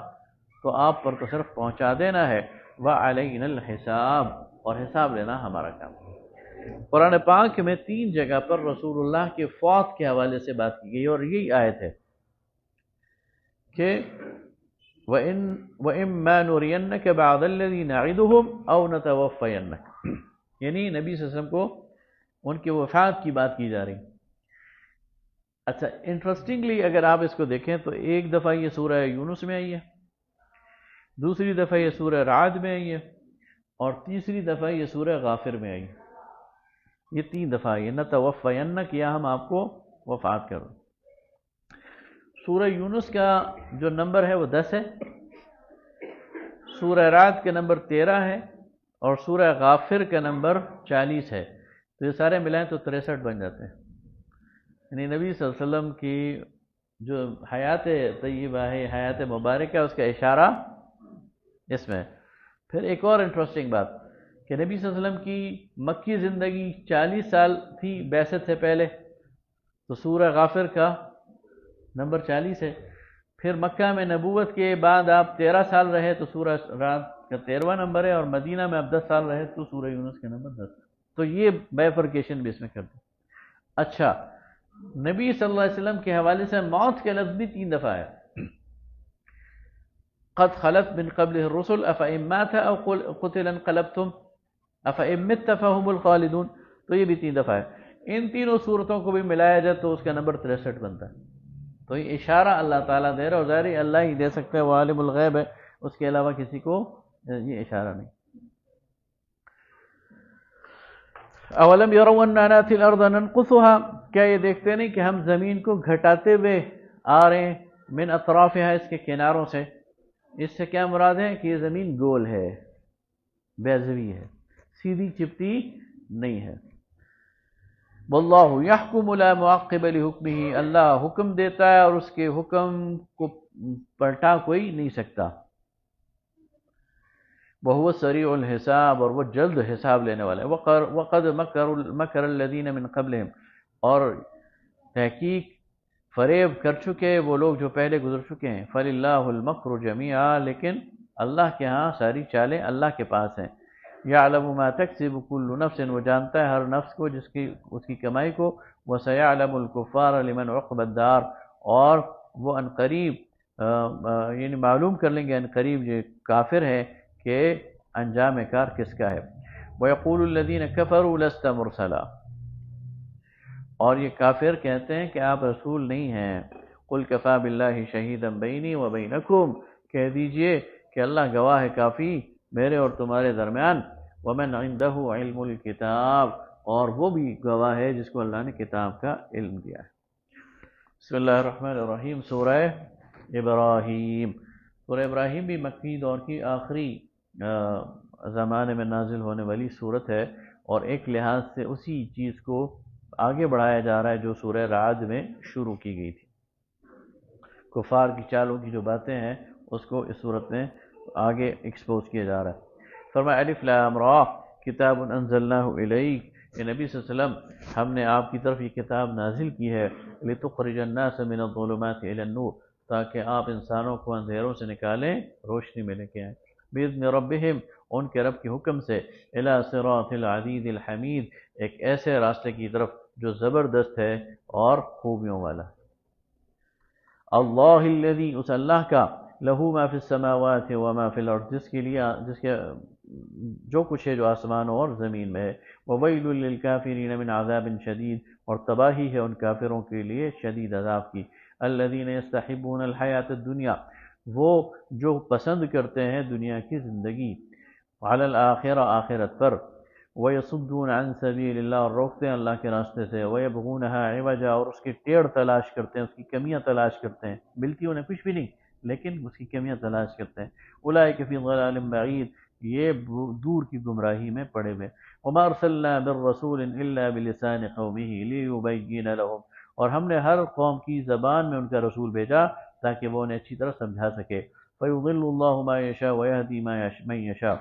تو آپ پر تو صرف پہنچا دینا ہے، وعلینا الحساب، اور حساب لینا ہمارا کام۔ قرآن پاک میں 3 جگہ پر رسول اللہ کے فوت کے حوالے سے بات کی گئی، اور یہی آیت ہے کہ وَإِمَّا نُرِيَنَّكَ بَعْضَ الَّذِي نَعِدُهُمْ أَوْ نَتَوَفَّيَنَّكَ، یعنی نبی صلی اللہ علیہ وسلم کو ان کے وفات کی بات کی جا رہی۔ اچھا، انٹرسٹنگلی اگر آپ اس کو دیکھیں تو ایک دفعہ یہ سورہ یونس میں آئی ہے، دوسری دفعہ یہ سورہ رعد میں آئی ہے، اور تیسری دفعہ یہ سورہ غافر میں آئی ہے۔ یہ 3 دفعہ آئی ہے، نَتَوَفَّيَنَّكَ، یا ہم آپ کو وفات کرو۔ سورہ یونس کا جو نمبر ہے وہ 10 ہے، سورہ رعد کا نمبر 13 ہے، اور سورہ غافر کا نمبر 40 ہے، تو یہ سارے ملائیں تو 63 بن جاتے ہیں۔ یعنی نبی صلی اللہ علیہ وسلم کی جو حیات طیبہ ہے، حیات مبارکہ، اس کا اشارہ اس میں۔ پھر ایک اور انٹرسٹنگ بات کہ نبی صلی اللہ علیہ وسلم کی مکی زندگی 40 سال تھی بعثت سے پہلے، تو سورہ غافر کا نمبر 40 ہے۔ پھر مکہ میں نبوت کے بعد آپ 13 سال رہے تو سورہ رعد کا 13واں نمبر ہے، اور مدینہ میں آپ 10 سال رہے تو سورہ یونس کا نمبر 10 ہے۔ تو یہ بیفرکیشن بھی اس میں کرتے ہیں۔ اچھا، نبی صلی اللہ علیہ وسلم کے حوالے سے موت کے لفظ بھی 3 دفعہ ہے۔ قد خلت من قبلہ الرسل افإن مات او قتل انقلبتم افإن مت فهم الخالدون، تو یہ بھی 3 دفعہ ہے۔ ان تینوں صورتوں کو بھی ملایا جائے تو اس کا نمبر 63 بنتا ہے۔ تو یہ اشارہ اللہ تعالیٰ دے رہا ہے، اور ظاہر اللہ ہی دے سکتا ہے، وہ عالم الغیب ہے، اس کے علاوہ کسی کو یہ اشارہ نہیں۔ اولم یروا انا ناتی الارض ننقصها، کیا یہ دیکھتے نہیں کہ ہم زمین کو گھٹاتے ہوئے آ رہے ہیں، من اطرافها، اس کے کناروں سے۔ اس سے کیا مراد ہے کہ یہ زمین گول ہے، بیضوی ہے، سیدھی چپٹی نہیں ہے۔ واللہ یحکم لا معقب لحکمہ، اللہ حکم دیتا ہے اور اس کے حکم کو پلٹا کوئی نہیں سکتا۔ وہو سریع الحساب، اور وہ جلد حساب لینے والا ہے۔ وقد مکر الذین من قبلہم، اور تحقیق فریب کر چکے وہ لوگ جو پہلے گزر چکے ہیں۔ فللہ المکر جمیعا، لیکن اللہ کے ہاں ساری چالیں اللہ کے پاس ہیں۔ یعلم ما تکسب کل نفس، وہ جانتا ہے ہر نفس کو اس کی کمائی کو، وسیعلم الکفار لمن عقبى الدار، اور وہ ان قریب یعنی معلوم کر لیں گے ان قریب جو کافر ہے کہ انجام کار کس کا ہے۔ وَيَقُولُ الَّذِينَ كَفَرُوا لَسْتَ مُرْسَلًا، اور یہ کافر کہتے ہیں کہ آپ رسول نہیں ہیں۔ قُلْ كَفَى بِاللَّهِ شَهِيدًا بَيْنِي وَبَيْنَكُمْ، کہہ دیجئے کہ اللہ گواہ ہے کافی میرے اور تمہارے درمیان، وَمَنْ عِنْدَهُ عِلْمُ الْكِتَابِ، اور وہ بھی گواہ ہے جس کو اللہ نے کتاب کا علم دیا ہے۔ بسم اللہ الرحمن الرحیم، سورہ ابراہیم۔ سورہ ابراہیم بھی مکی دور کی آخری زمانے میں نازل ہونے والی صورت ہے، اور ایک لحاظ سے اسی چیز کو آگے بڑھایا جا رہا ہے جو سورہ رعد میں شروع کی گئی تھی۔ کفار کی چالوں کی جو باتیں ہیں اس کو اس صورت میں آگے ایکسپوز کیا جا رہا ہے۔ فرمایا الف لام را کتاب انزلناہ الیک، کہ نبی صلی اللہ علیہ وسلم ہم نے آپ کی طرف یہ کتاب نازل کی ہے، لتخرج الناس من الظلمات الی النور، تاکہ آپ انسانوں کو اندھیروں سے نکالیں روشنی میں لے کے آئیں، باذن ربہم، ان کے رب کے حکم سے، الی صراط العزیز الحمید، ایک ایسے راستے کی طرف جو زبردست ہے اور خوبیوں والا۔ اللہ الذی، اس اللہ کا، لہو ما فی السماوات وما فی الارض، جس کے جو کچھ ہے جو آسمانوں اور زمین میں ہے، وویل للکافرین من عذاب شدید، اور تباہی ہے ان کافروں کے لیے شدید عذاب کی، الذین یستحبون الحیات الدنیا، وہ جو پسند کرتے ہیں دنیا کی زندگی، علی الآخرہ، آخرت پر، وَيَصُدُّونَ عَن سَبِيلِ اللَّهِ، اور روکتے ہیں اللہ کے راستے سے، وَيَبْغُونَهَا عِوَجًا، اور اس کی ٹیڑھ تلاش کرتے ہیں، اس کی کمیاں تلاش کرتے ہیں، ملتی انہیں کچھ بھی نہیں لیکن اس کی کمیاں تلاش کرتے ہیں، اولئک فی ضلال بعید، یہ دور کی گمراہی میں پڑے ہوئے۔ وَمَا أَرْسَلْنَا مِن رَّسُولٍ إِلَّا بِلِسَانِ قَوْمِهِ لِيُبَيِّنَ لَهُمْ، اور ہم نے ہر قوم کی زبان میں ان کا رسول بھیجا تاکہ وہ انہیں اچھی طرح سمجھا سکے۔ فَيُضِلُّ اللَّهُ مَا يَشَاءُ وَيَهْدِي مَن يَشَاءُ،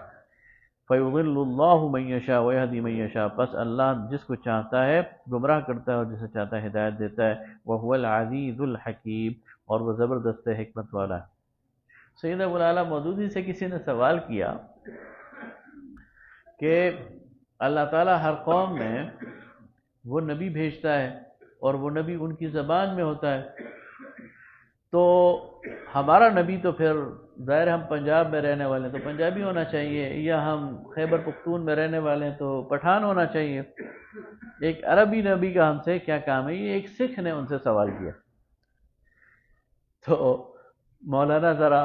فَيُضِلُّ اللَّهُ مَن يَشَاءُ وَيَهْدِي مَن يَشَاءُ، پس اللہ جس کو چاہتا ہے گمراہ کرتا ہے اور جسے چاہتا ہے ہدایت دیتا ہے، وَهُوَ الْعَزِيزُ الْحَكِيمُ، اور وہ زبردست حکمت والا ہے۔ سید ابو العالیٰ مودودی سے کسی نے سوال کیا کہ اللہ تعالیٰ ہر قوم میں وہ نبی بھیجتا ہے اور وہ نبی ان کی زبان میں ہوتا ہے، تو ہمارا نبی تو پھر ظاہر ہم پنجاب میں رہنے والے ہیں تو پنجابی ہونا چاہیے، یا ہم خیبر پختون میں رہنے والے ہیں تو پٹھان ہونا چاہیے، ایک عربی نبی کا ہم سے کیا کام ہے؟ یہ ایک سکھ نے ان سے سوال کیا۔ تو مولانا ذرا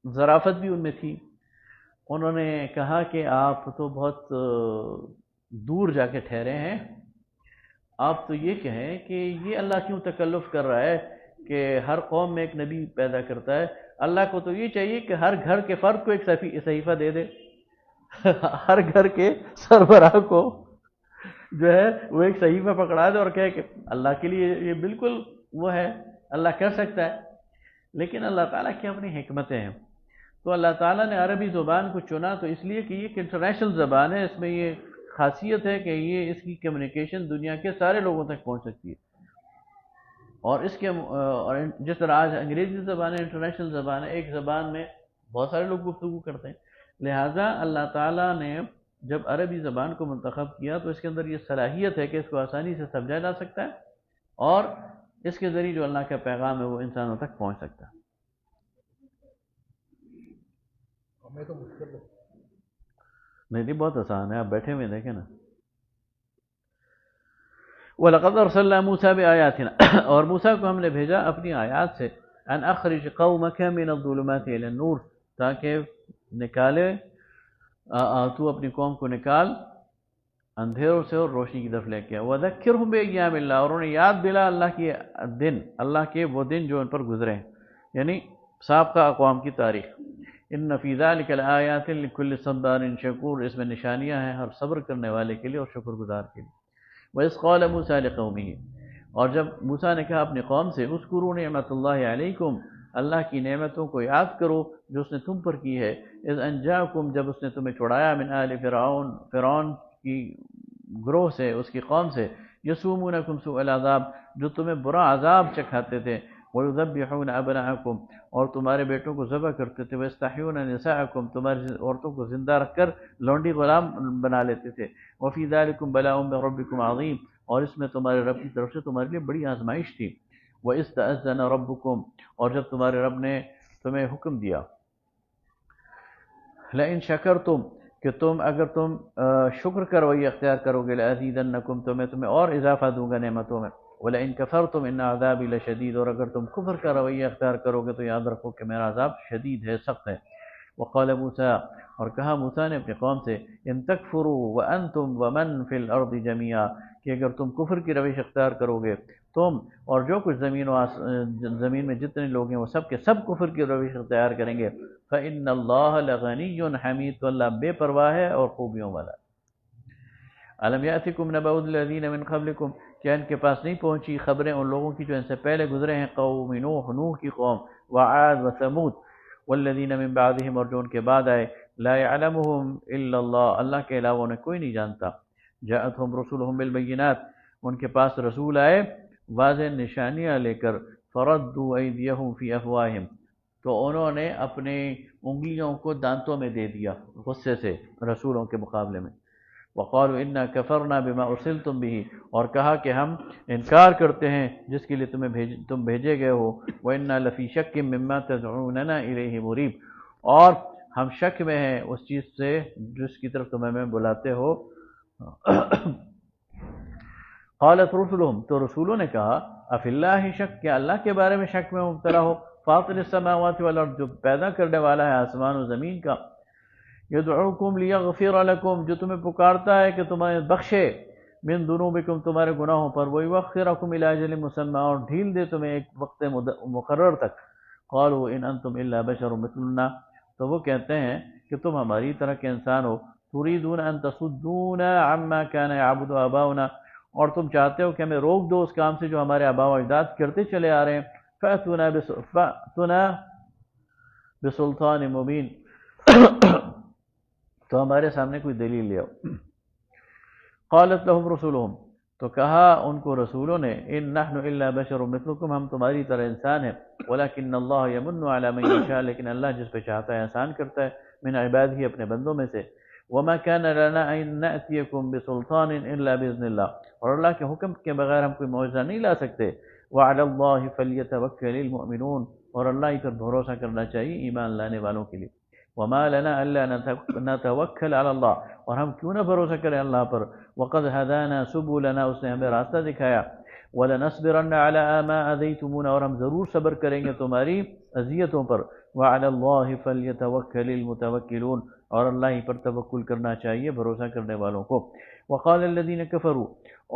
ظرافت بھی ان میں تھی، انہوں نے کہا کہ آپ تو بہت دور جا کے ٹھہرے ہیں، آپ تو یہ کہیں کہ یہ اللہ کیوں تکلف کر رہا ہے کہ ہر قوم میں ایک نبی پیدا کرتا ہے؟ اللہ کو تو یہ چاہیے کہ ہر گھر کے فرد کو ایک صحیفہ دے دے، ہر گھر کے سربراہ کو جو ہے وہ ایک صحیفہ پکڑا دے اور کہے کہ اللہ کے لیے یہ بالکل وہ ہے، اللہ کر سکتا ہے۔ لیکن اللہ تعالیٰ کی اپنی حکمتیں ہیں، تو اللہ تعالیٰ نے عربی زبان کو چنا تو اس لیے کہ یہ ایک انٹرنیشنل زبان ہے، اس میں یہ خاصیت ہے کہ یہ اس کی کمیونیکیشن دنیا کے سارے لوگوں تک پہنچ سکتی ہے، اور اس کے اور جس طرح آج انگریزی زبان ہے انٹرنیشنل زبان ہے، ایک زبان میں بہت سارے لوگ گفتگو کرتے ہیں، لہٰذا اللہ تعالیٰ نے جب عربی زبان کو منتخب کیا تو اس کے اندر یہ صلاحیت ہے کہ اس کو آسانی سے سمجھا جا سکتا ہے اور اس کے ذریعے جو اللہ کا پیغام ہے وہ انسانوں تک پہنچ سکتا ہے۔ ہمیں تو مشکل ہے نہیں، بہت آسان ہے، آپ بیٹھے ہوئے دیکھیں نا۔ وَلَقَدْ أَرْسَلْنَا مُوسَىٰ بِآيَاتِنَا، اور موسیٰ کو ہم نے بھیجا اپنی آیات سے، أَنْ أَخْرِجْ قَوْمَكَ مِنَ الظُّلُمَاتِ إِلَى النُّورِ، تاکہ نکالے تو اپنی قوم کو نکال اندھیروں سے اور روشنی کی طرف لے کے، وَذَكِّرْهُمْ بِأَيَّامِ اللَّهِ، اور انہیں یاد دلا اللہ کے دن، اللہ کے وہ دن جو ان پر گزرے ہیں، یعنی سابقہ اقوام کی تاریخ۔ إِنَّ فِي ذَلِكَ لَآيَاتٍ لِكُلِّ صَبَّارٍ شَكُورٍ، اس میں نشانیاں ہیں ہر صبر کرنے والے کے لیے اور شکر گزار کے لیے۔ وَإِذْ قَالَ مُوسَىٰ لِقَوْمِهِ، اور جب موسیٰ نے کہا اپنی قوم سے، اذکروا نعمت اللہ علیکم، اللہ کی نعمتوں کو یاد کرو جو اس نے تم پر کی ہے، اذ انجاکم، جب اس نے تمہیں چھڑایا، من آل فرعون، فرعون کی گروہ سے، اس کی قوم سے، یسومونکم سوء العذاب، جو تمہیں برا عذاب چکھاتے تھے، وَيُذَبِّحُونَ أَبْنَاءَكُمْ اور تمہارے بیٹوں کو ذبح کرتے تھے، وَيَسْتَحْيُونَ نِسَاءَكُمْ تمہاری عورتوں کو زندہ رکھ کر لونڈی غلام بنا لیتے تھے، وَفِي ذَلِكُمْ بَلَاءٌ مِّن رَبِّكُمْ عَظِيمٌ اور اس میں تمہارے رب کی طرف سے تمہارے لیے بڑی آزمائش تھی، وَإِذْ تَأَذَّنَ رَبُّكُمْ اور جب تمہارے رب نے تمہیں حکم دیا، لَئِن شَكَرْتُمْ کہ اگر تم شکر کا رویہ اختیار کرو گے، لَأَزِيدَنَّكُمْ تو میں تمہیں اور اضافہ دوں گا نعمتوں میں، وَلَئِن كَفَرْتُمْ إِنَّ عَذَابِي لَشَدِيدٌ اور اگر تم کفر کا رویہ اختیار کرو گے تو یاد رکھو کہ میرا عذاب شدید ہے، سخت ہے۔ وقال موسیٰ اور کہا موسیٰ نے اپنی قوم سے، ان تکفروا وانتم ومن فی الارض جميعا کہ اگر تم کفر کی روش اختیار کرو گے، تم اور جو کچھ زمین میں جتنے لوگ ہیں وہ سب کے سب کفر کی روش اختیار کریں گے، فإن اللہ لغنی حمید تو اللہ بے پرواہ ہے اور خوبیوں والا۔ الم یأتکم نبأ الذین من قبلکم کیا ان کے پاس نہیں پہنچی خبریں ان لوگوں کی جو ان سے پہلے گزرے ہیں، قوم نوح کی قوم، وعاد وثمود والذین من بعدہم اور جو ان کے بعد آئے، لا يعلمهم الا اللہ کے علاوہ انہیں کوئی نہیں جانتا، جاءتهم رسولهم بالبینات ان کے پاس رسول آئے واضح نشانیاں لے کر، فردوا ایدیہم فی افواہہم تو انہوں نے اپنے انگلیوں کو دانتوں میں دے دیا غصے سے رسولوں کے مقابلے میں، وقالوا انا کفرنا بما ارسلتم به اور کہا کہ ہم انکار کرتے ہیں جس کے لیے تم بھیجے گئے ہو، وانا لفی شک مما تدعوننا الیہ مریب اور ہم شک میں ہیں اس چیز سے جس کی طرف تم ہمیں بلاتے ہو۔ قالت رسلهم تو رسولوں نے کہا، افی اللہ شک کیا اللہ کے بارے میں شک میں مبتلا ہو، فاطر السماوات والارض جو پیدا کرنے والا ہے آسمان و زمین کا، یدعوکم لیغفر لکم جو تمہیں پکارتا ہے کہ تمہیں بخشے، من ذنوبکم تمہارے گناہوں پر، ویوخرکم الی اجل مسمی اور ڈھیل دے تمہیں ایک وقت مقرر تک، قالوا ان انتم الا بشر مثلنا تو وہ کہتے ہیں کہ تم ہماری طرح کے انسان ہو، تريدون ان تصدونا عما كان يعبد آباؤنا اور تم چاہتے ہو کہ ہمیں روک دو اس کام سے جو ہمارے آباء و اجداد کرتے چلے آ رہے ہیں، فأتنا بسلطان مبین تو ہمارے سامنے کوئی دلیل لے آؤ۔ قالت لهم رسولهم تو کہا ان کو رسولوں نے، ان نحن الا بشر مثلکم ہم تمہاری طرح انسان ہیں، ولکن اللہ یمن علی من یشاء لیکن اللہ جس پہ چاہتا ہے احسان کرتا ہے، من عبادہ اپنے بندوں میں سے، وما كان لنا ان نأتیکم بسلطان الا باذن اللہ اور اللہ کے حکم کے بغیر ہم کوئی معجزہ نہیں لا سکتے، وعلی اللہ فلیتوکل المؤمنون اور اللہ ہی پر بھروسہ کرنا چاہیے ایمان لانے والوں کے لیے، وما لنا الا نتوکل علی اللہ اور ہم کیوں نہ بھروسہ کریں اللہ پر، وقد ہدانا سبلنا اس نے ہمیں راستہ دکھایا، ولنصبرن علی ما اذیتمونا اور ہم ضرور صبر کریں گے تمہاری اذیتوں پر، وعلی اللہ فلیتوکل المتوکلون اور اللہ ہی پر توکل کرنا چاہیے بھروسہ کرنے والوں کو۔ وقال الذین کفروا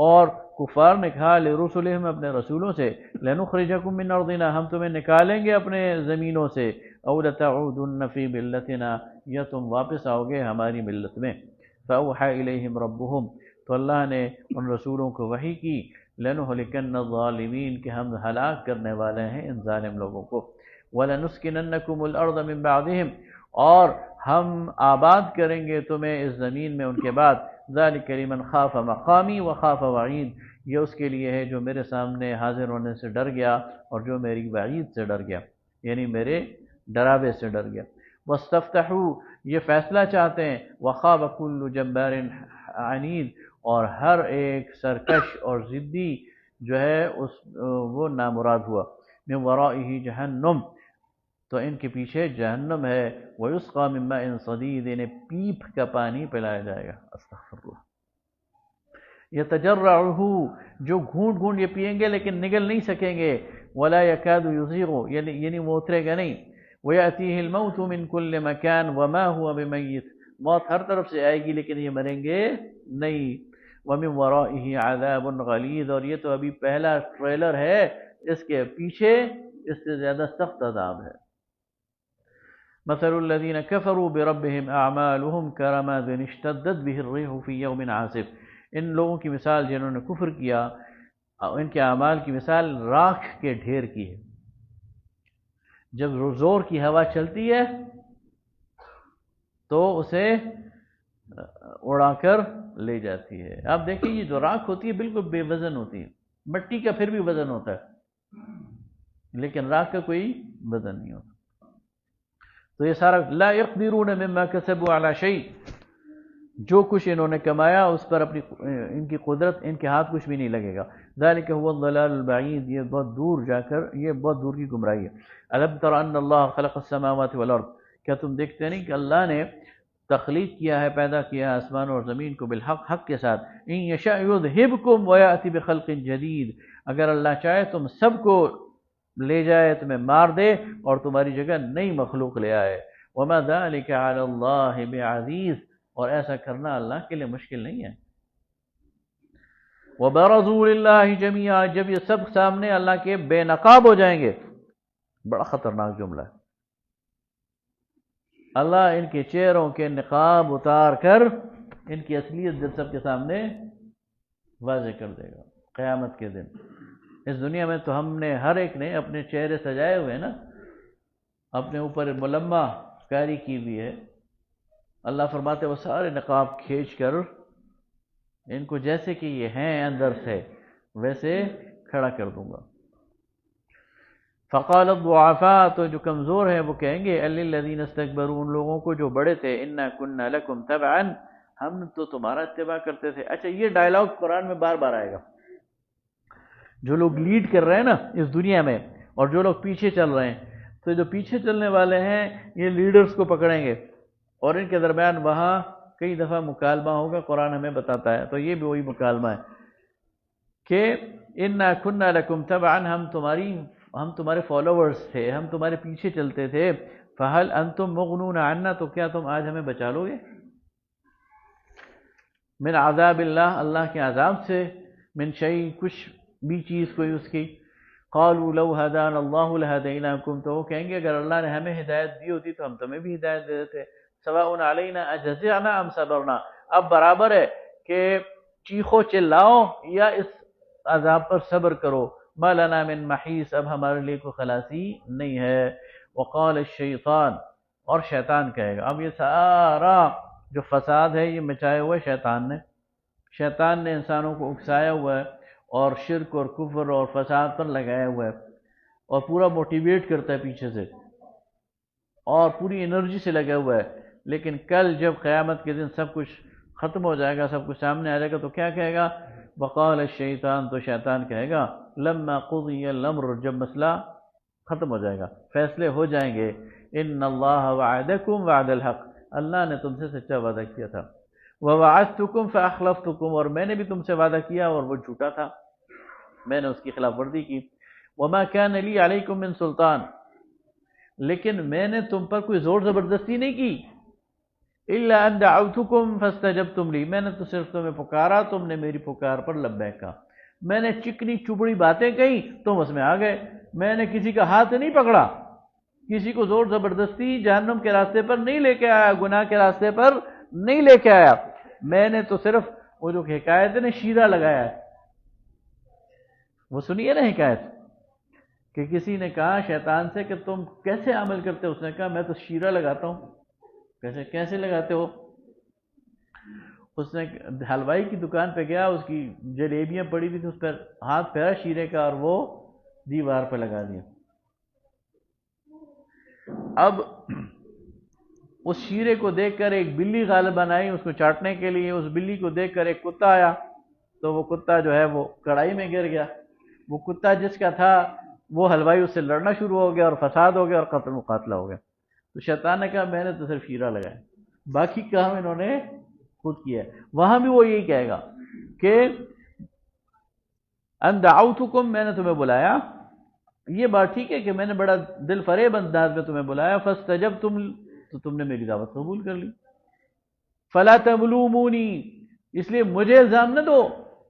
اور کفار نے کہا لرسلہم اپنے رسولوں سے، لنخرجکم من ارضنا ہم تمہیں نکالیں گے اپنے زمینوں سے، او لتعودن فی ملتنا یا تم واپس آؤ گے ہماری ملت میں، فاوحى الیہم ربہم تو اللہ نے ان رسولوں کو وحی کی، لنہلکن الظالمین کہ ہم ہلاک کرنے والے ہیں ان ظالم لوگوں کو، ولنسکننکم الارض من بعدہم اور ہم آباد کریں گے تمہیں اس زمین میں ان کے بعد، ذالک لمن خاف مقامی وخاف وعید یہ اس کے لیے ہے جو میرے سامنے حاضر ہونے سے ڈر گیا اور جو میری وعید سے ڈر گیا، یعنی میرے ڈراوے سے ڈر گیا، واستفتحوا یہ فیصلہ چاہتے ہیں، وخاب کل جبار عنید اور ہر ایک سرکش اور ضدی جو ہے وہ نامراد ہوا، من ورائہ جہنم تو ان کے پیچھے جہنم ہے، وَيُسْقَى مِن مَاءٍ صَدِيدٍ انہیں پیپ کا پانی پلایا جائے گا، استغفر اللہ، يَتَجَرَّعُهُ جو گھونٹ گھونٹ یہ پئیں گے لیکن نگل نہیں سکیں گے، وَلَا يَكَادُ يُزِيغُ یعنی وہ اترے گا نہیں، وَيَأْتِيهِ الْمَوْتُ مِن كُلِّ مَكَانٍ وَمَا هُوَ بِمَيِّتٍ موت ہر طرف سے آئے گی لیکن یہ مریں گے نہیں، وَمِن وَرَائِهِ عَذَابٌ غَلِيظٌ اور یہ تو ابھی پہلا ٹریلر ہے، اس کے پیچھے اس سے زیادہ سخت عذاب ہے۔ مثل الذين كفروا بربهم اعمالهم كرماد اشتدت به الريح في يوم عاصف ان لوگوں کی مثال جنہوں نے کفر کیا ان کے اعمال کی مثال راکھ کے ڈھیر کی ہے، جب زور کی ہوا چلتی ہے تو اسے اڑا کر لے جاتی ہے۔ آپ دیکھیں یہ جو راکھ ہوتی ہے بالکل بے وزن ہوتی ہے، مٹی کا پھر بھی وزن ہوتا ہے، لیکن راکھ کا کوئی وزن نہیں ہوتا. تو یہ سارا لا يقدرون مما كسبوا على شيء، جو کچھ انہوں نے کمایا اس پر اپنی ان کی قدرت، ان کے ہاتھ کچھ بھی نہیں لگے گا. ذلك هو الضلال البعید، یہ بہت دور جا کر، یہ بہت دور کی گمراہی ہے. الم تر ان اللہ خلق السماوات والارض، کیا تم دیکھتے نہیں کہ اللہ نے تخلیق کیا ہے، پیدا کیا ہے آسمان اور زمین کو بالحق، حق کے ساتھ. ان یشاء یذھبکم ویأتی بخلق جدید، اگر اللہ چاہے تم سب کو لے جائے، تمہیں مار دے اور تمہاری جگہ نئی مخلوق لے آئے. وما ذلك علی اللہ بعزیز، اور ایسا کرنا اللہ کے لیے مشکل نہیں ہے. وبرزوا للہ جميعا، جب یہ سب سامنے اللہ کے بے نقاب ہو جائیں گے. بڑا خطرناک جملہ ہے. اللہ ان کے چہروں کے نقاب اتار کر ان کی اصلیت جب سب کے سامنے واضح کر دے گا قیامت کے دن. اس دنیا میں تو ہم نے ہر ایک نے اپنے چہرے سجائے ہوئے نا، اپنے اوپر ملمہ کاری کی ہوئی ہے. اللہ فرماتے وہ سارے نقاب کھینچ کر ان کو جیسے کہ یہ ہیں اندر سے ویسے کھڑا کر دوں گا. فقال الضعفاء، تو جو کمزور ہیں وہ کہیں گے الذین استکبروا، ان لوگوں کو جو بڑے تھے، انا كنا لکم تبعا، ہم تو تمہارا اتباع کرتے تھے. اچھا یہ ڈائلاگ قرآن میں بار بار آئے گا. جو لوگ لیڈ کر رہے ہیں نا اس دنیا میں اور جو لوگ پیچھے چل رہے ہیں، تو جو پیچھے چلنے والے ہیں یہ لیڈرز کو پکڑیں گے اور ان کے درمیان وہاں کئی دفعہ مکالمہ ہوگا. قرآن ہمیں بتاتا ہے. تو یہ بھی وہی مکالمہ ہے کہ انا كنا لکم تبعا، ہم تمہارے فالوورز تھے، ہم تمہارے پیچھے چلتے تھے. فہل انتم مغنون عنا، تو کیا تم آج ہمیں بچا لو گے من عذاب اللہ، اللہ کے عذاب سے، من شیء، کچھ بھی چیز کوئی اس کی. قالوا لو ہدانا اللہ لہدیناکم، تو وہ کہیں گے اگر اللہ نے ہمیں ہدایت دی ہوتی تو ہم تمہیں بھی ہدایت دے دیتے. سواء علینا اجزعنا ام صبرنا، اب برابر ہے کہ چیخو چلاؤ یا اس عذاب پر صبر کرو. ما لنا من محیص، اب ہمارے لیے کوئی خلاصی نہیں ہے. وقال الشیطان، اور شیطان کہے گا. اب یہ سارا جو فساد ہے یہ مچایا ہوا ہے شیطان نے انسانوں کو اکسایا ہوا ہے اور شرک اور کفر اور فساد پر لگایا ہوا ہے اور پورا موٹیویٹ کرتا ہے پیچھے سے اور پوری انرجی سے لگا ہوا ہے. لیکن کل جب قیامت کے دن سب کچھ ختم ہو جائے گا، سب کچھ سامنے آ جائے گا، تو کیا کہے گا؟ وقال الشیطان، تو شیطان کہے گا لما قضی الامر، جب مسئلہ ختم ہو جائے گا، فیصلے ہو جائیں گے. ان اللہ وعدکم وعد الحق، اللہ نے تم سے سچا وعدہ کیا تھا. ووعدتکم فاخلفتکم، اور میں نے بھی تم سے وعدہ کیا اور وہ جھوٹا تھا، میں نے اس کی خلاف ورزی کی. وما كان لی علیکم من سلطان، لیکن میں نے تم پر کوئی زور زبردستی نہیں کی. الا ان دعوتکم فاستجبتم لی، میں نے تو صرف تمہیں پکارا، تم نے میری پکار پر لبیک کہا. میں نے چکنی چپڑی باتیں کہیں، تم اس میں آ گئے. میں نے کسی کا ہاتھ نہیں پکڑا، کسی کو زور زبردستی جہنم کے راستے پر نہیں لے کے آیا، گناہ کے راستے پر نہیں لے کے آیا. میں نے تو صرف وہ جو حکایت نے شیرہ لگایا ہے، وہ سنیے نا حکایت کہ کسی نے کہا شیطان سے کہ تم کیسے عمل کرتے ہو؟ اس نے کہا میں تو شیرہ لگاتا ہوں. کیسے لگاتے ہو؟ اس نے حلوائی کی دکان پہ گیا، اس کی جلیبیاں پڑی ہوئی تھی، اس پر ہاتھ پھیرا شیرے کا اور وہ دیوار پہ لگا دیا. اب اس شیرے کو دیکھ کر ایک بلی غالباً آئی اس کو چاٹنے کے لیے. اس بلی کو دیکھ کر ایک کتا آیا، تو وہ کتا جو ہے وہ کڑھائی میں گر گیا. وہ کتا جس کا تھا وہ حلوائی اس سے لڑنا شروع ہو گیا اور فساد ہو گیا اور قتل مقاتلہ ہو گیا. تو شیطان نے کہا میں نے تو صرف شیرہ لگایا، باقی کام انہوں نے خود کیا ہے. وہاں بھی وہ یہی کہے گا کہ ان دعوتکم، میں نے تمہیں بلایا. یہ بات ٹھیک ہے کہ میں نے بڑا دل فریب انداز میں تمہیں بلایا. فاستجبتم، تو تم نے میری دعوت قبول کر لی. فلا تلومونی، اس لیے مجھے الزام نہ دو.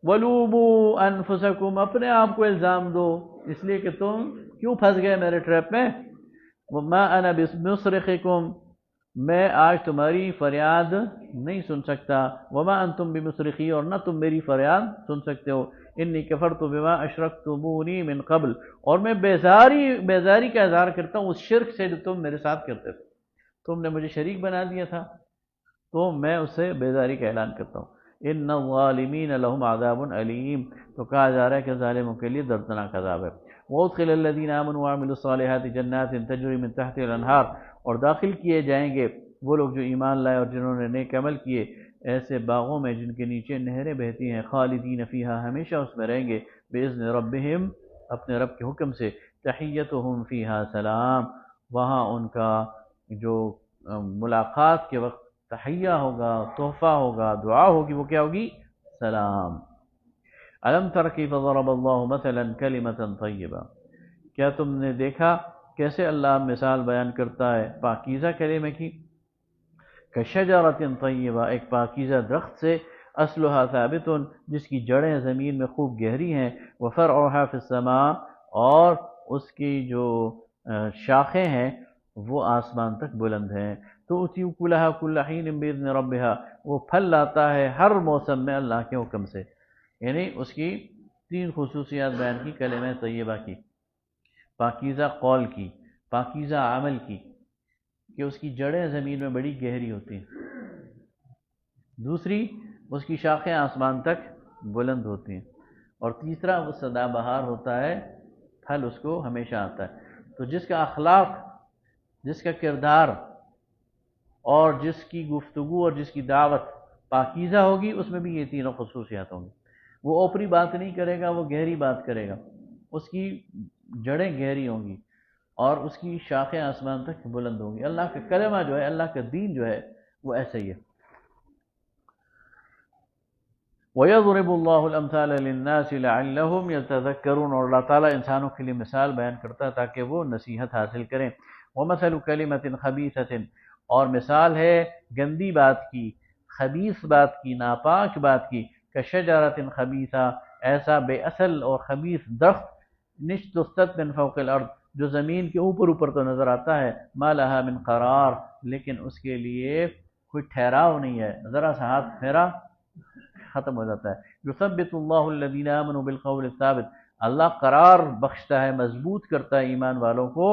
ولوموا انفسکم، اپنے آپ کو الزام دو، اس لیے کہ تم کیوں پھنس گئے میرے ٹریپ میں. وما انا بمصرخکم، میں آج تمہاری فریاد نہیں سن سکتا. وما انتم بمصرخی، اور نہ تم میری فریاد سن سکتے ہو. انی کفرت بما اشرکتمونی من قبل، اور میں بیزاری کا اظہار کرتا ہوں اس شرک سے جو تم میرے ساتھ کرتے تھے. تم نے مجھے شریک بنا دیا تھا تو میں اس سے بیزاری کا اعلان کرتا ہوں. ان الظالمین لهم عذاب علیم، تو کہا جا رہا ہے کہ ظالموں کے لیے دردناک عذاب ہے. وَأُدْخِلَ الَّذِينَ آمَنُوا وَعَمِلُوا الصَّالِحَاتِ جَنَّاتٍ تَجْرِي مِن تَحْتِهَا الْأَنْهَارُ، اور داخل کیے جائیں گے وہ لوگ جو ایمان لائے اور جنہوں نے نیک عمل کیے ایسے باغوں میں جن کے نیچے نہریں بہتی ہیں، خالدین فیہا، ہمیشہ اس میں رہیں گے، بِإِذْنِ رَبِّهِمْ، اپنے رب کے حکم سے، تحیتہم فیہا سلام، وہاں ان کا جو ملاقات کے وقت تحیہ ہوگا، تحفہ ہوگا، دعا ہوگی، وہ کیا ہوگی؟ سلام۔ الم تر کیف ضرب اللہ مثلا کلمۃ طیبہ، کیا تم نے دیکھا کیسے اللہ مثال بیان کرتا ہے پاکیزہ کلمے کی، کشجرۃ طیبہ، ایک پاکیزہ درخت سے، اصلها ثابت، جس کی جڑیں زمین میں خوب گہری ہیں، وفرعها فی السماء، اور اس کی جو شاخیں ہیں وہ آسمان تک بلند ہیں، تؤتی اکلها کل حین باذن ربها، وہ پھل لاتا ہے ہر موسم میں اللہ کے حکم سے، یعنی اس کی تین خصوصیات بیان کی کلمہ طیبہ کی، پاکیزہ قول کی، پاکیزہ عمل کی، کہ اس کی جڑیں زمین میں بڑی گہری ہوتی ہیں، دوسری اس کی شاخیں آسمان تک بلند ہوتی ہیں، اور تیسرا وہ سدا بہار ہوتا ہے، پھل اس کو ہمیشہ آتا ہے۔ تو جس کا اخلاق، جس کا کردار اور جس کی گفتگو اور جس کی دعوت پاکیزہ ہوگی، اس میں بھی یہ تینوں خصوصیات ہوں گی، وہ اوپری بات نہیں کرے گا، وہ گہری بات کرے گا، اس کی جڑیں گہری ہوں گی اور اس کی شاخیں آسمان تک بلند ہوں گی۔ اللہ کا کلمہ جو ہے، اللہ کا دین جو ہے، وہ ایسا ہی ہے۔ وَيَضْرِبُ اللَّهُ الْأَمْثَالَ لِلنَّاسِ لَعَلَّهُمْ يَتَذَكَّرُونَ، اور اللہ تعالیٰ انسانوں کے لیے مثال بیان کرتا ہے تاکہ وہ نصیحت حاصل کریں۔ وَمَثَلُ كَلِمَةٍ خَبِيثَةٍ، اور مثال ہے گندی بات کی، خبیث بات کی، ناپاک بات کی، كَشَجَرَةٍ خَبِيثَةٍ، ایسا بے اصل اور خبیث درخت، نجتثت من فوق الارض، جو زمین کے اوپر تو نظر آتا ہے، ما لها من قرار، لیکن اس کے لیے کوئی ٹھہراؤ نہیں ہے، ذرا سا ہاتھ پھیرا ختم ہو جاتا ہے۔ یثبت اللہ الذین آمنوا بالقول الثابت، اللہ قرار بخشتا ہے، مضبوط کرتا ہے ایمان والوں کو،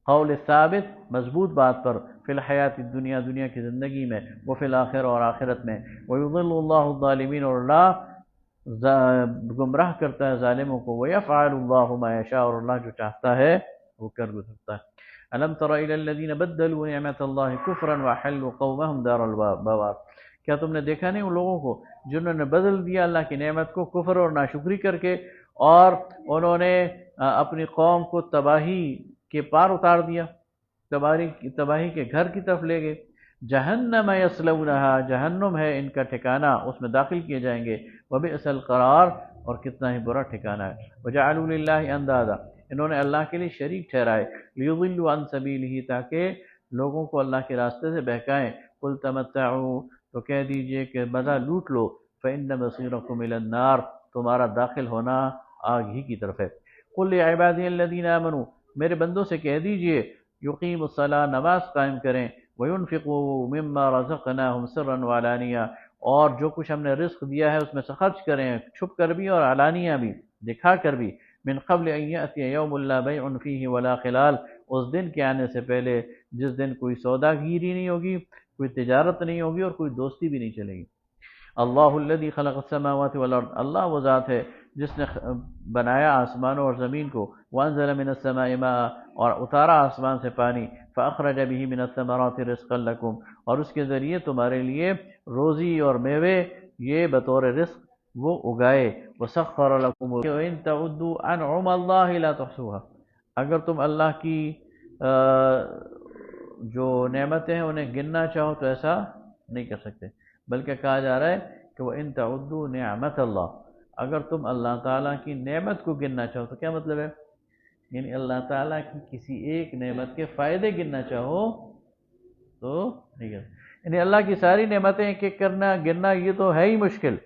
قول ثابت، مضبوط بات پر، فی الحیات الدنیا، دنیا کی زندگی میں، وفی الآخرہ، اور آخرت میں، ویضل اللہ الظالمین، اور اللہ گمراہ کرتا ہے ظالموں کو، ویفعل اللہ ما یشاء، اور اللہ جو چاہتا ہے وہ کر گزرتا ہے۔ الم تر الی الذین بدلوا نعمت اللہ کفرا وحلوا قومهم دار البوار، کیا تم نے دیکھا نہیں ان لوگوں کو جنہوں نے بدل دیا اللہ کی نعمت کو کفر اور ناشکری کر کے، اور انہوں نے اپنی قوم کو تباہی کے پار اتار دیا، تباہی کے گھر کی طرف لے گئے۔ جہنم یصلونہا، جہنم ہے ان کا ٹھکانہ، اس میں داخل کیے جائیں گے، وبئس القرار، اور کتنا ہی برا ٹھکانہ ہے۔ وجعلوا للہ اندادا، انہوں نے اللہ کے لیے شریک ٹھہرائے، لیضلوا عن سبیلہ، تاکہ لوگوں کو اللہ کے راستے سے بہکائیں۔ قل تمتعوا، تو کہہ دیجئے کہ مزہ لوٹ لو، فإن مصیرکم الی النار، تمہارا داخل ہونا آگ ہی کی طرف ہے۔ قل لعبادی الذین آمنوا، میرے بندوں سے کہہ دیجئے یقیموا الصلاۃ، نماز قائم کریں، وَيُنْفِقُوا مِمَّا رَزَقْنَاهُمْ سِرًّا وَعَلَانِيَةً، اور جو کچھ ہم نے رزق دیا ہے اس میں سے خرچ کریں، چھپ کر بھی اور علانیہ بھی، دکھا کر بھی، من قبل ان یأتی یوم لا بیع فیہ ولا خلال، اس دن کے آنے سے پہلے جس دن کوئی سودا گیری نہیں ہوگی، کوئی تجارت نہیں ہوگی، اور کوئی دوستی بھی نہیں چلے گی۔ اللہ الذی خلق السماوات والارض، اللہ وہ ذات ہے جس نے بنایا آسمانوں اور زمین کو، وانزل من السماء ماء، اور اتارا آسمان سے پانی، فاخرج به من الثمرات رزقا لکم، اور اس کے ذریعے تمہارے لیے روزی اور میوے یہ بطور رزق وہ اگائے، وسخر لکم وان تعدوا انعم اللہ لا تحصوها، اگر تم اللہ کی جو نعمتیں ہیں انہیں گننا چاہو تو ایسا نہیں کر سکتے، بلکہ کہا جا رہا ہے کہ وَإِن تَعُدُّوا نِعْمَتَ اللَّهِ، اگر تم اللہ تعالیٰ کی نعمت کو گننا چاہو تو کیا مطلب ہے؟ یعنی اللہ تعالیٰ کی کسی ایک نعمت کے فائدے گننا چاہو تو نہیں کر سکتے، یعنی اللہ کی ساری نعمتیں ایک ایک کرنا گننا یہ تو ہے ہی مشکل،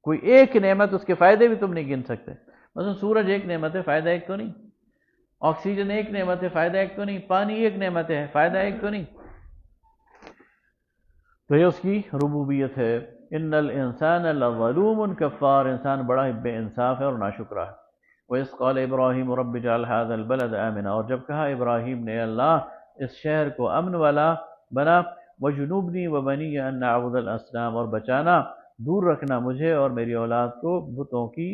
کوئی ایک نعمت اس کے فائدے بھی تم نہیں گن سکتے۔ مثلا سورج ایک نعمت ہے، فائدہ ایک تو نہیں، آکسیجن ایک نعمت ہے، فائدہ ایک تو نہیں، پانی ایک نعمت ہے، فائدہ ایک تو نہیں، تو یہ اس کی ربوبیت ہے۔ ان الانسان لظلوم کفار، انسان بڑا ہی بے انصاف ہے اور ناشکرا ہے۔ وَإِذْ قَالَ إِبْرَاهِيمُ رَبِّ اجْعَلْ هَذَا الْبَلَدَ آمِنًا، اور جب کہا ابراہیم نے اللہ اس شہر کو امن والا بنا، وَجُنُوبْنِي وَبَنِيَّ أَن نَعْبُدَ الْأَصْنَامَ، اور بچانا، دور رکھنا مجھے اور میری اولاد کو بتوں کی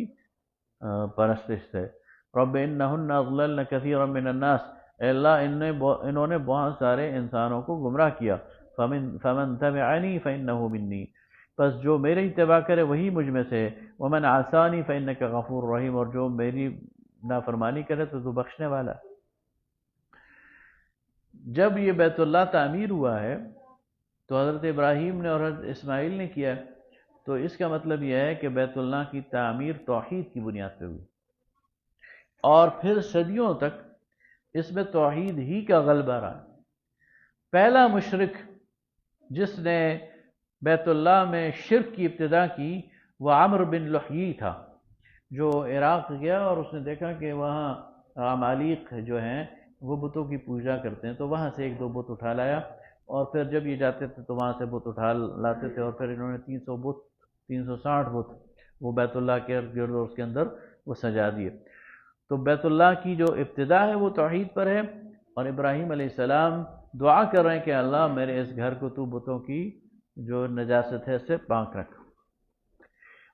پرستش سے۔ رب انہن اضللن کثیرا من الناس، اے اللہ انہوں نے بہت سارے انسانوں کو گمراہ کیا، فمن تبعنی فانہ منی، پس جو میری اتباع کرے وہی مجھ میں سے، ومن عصانی فانک غفور رحیم، اور جو میری نافرمانی کرے تو بخشنے والا۔ جب یہ بیت اللہ تعمیر ہوا ہے تو حضرت ابراہیم نے اور حضرت اسماعیل نے کیا، تو اس کا مطلب یہ ہے کہ بیت اللہ کی تعمیر توحید کی بنیاد پہ ہوئی، اور پھر صدیوں تک اس میں توحید ہی کا غلبہ رہا۔ پہلا مشرک جس نے بیت اللہ میں شرک کی ابتدا کی وہ عمرو بن لحیی تھا، جو عراق گیا اور اس نے دیکھا کہ وہاں عمالیق جو ہیں وہ بتوں کی پوجا کرتے ہیں، تو وہاں سے ایک دو بت اٹھا لایا، اور پھر جب یہ جاتے تھے تو وہاں سے بت اٹھا لاتے تھے، اور پھر انہوں نے 360 بت وہ بیت اللہ کے ارد گرد اور اس کے اندر وہ سجا دیے۔ تو بیت اللہ کی جو ابتدا ہے وہ توحید پر ہے، اور ابراہیم علیہ السلام دعا کر رہے ہیں کہ اللہ میرے اس گھر کو تو بتوں کی جو نجاست ہے اس سے پاک رکھ۔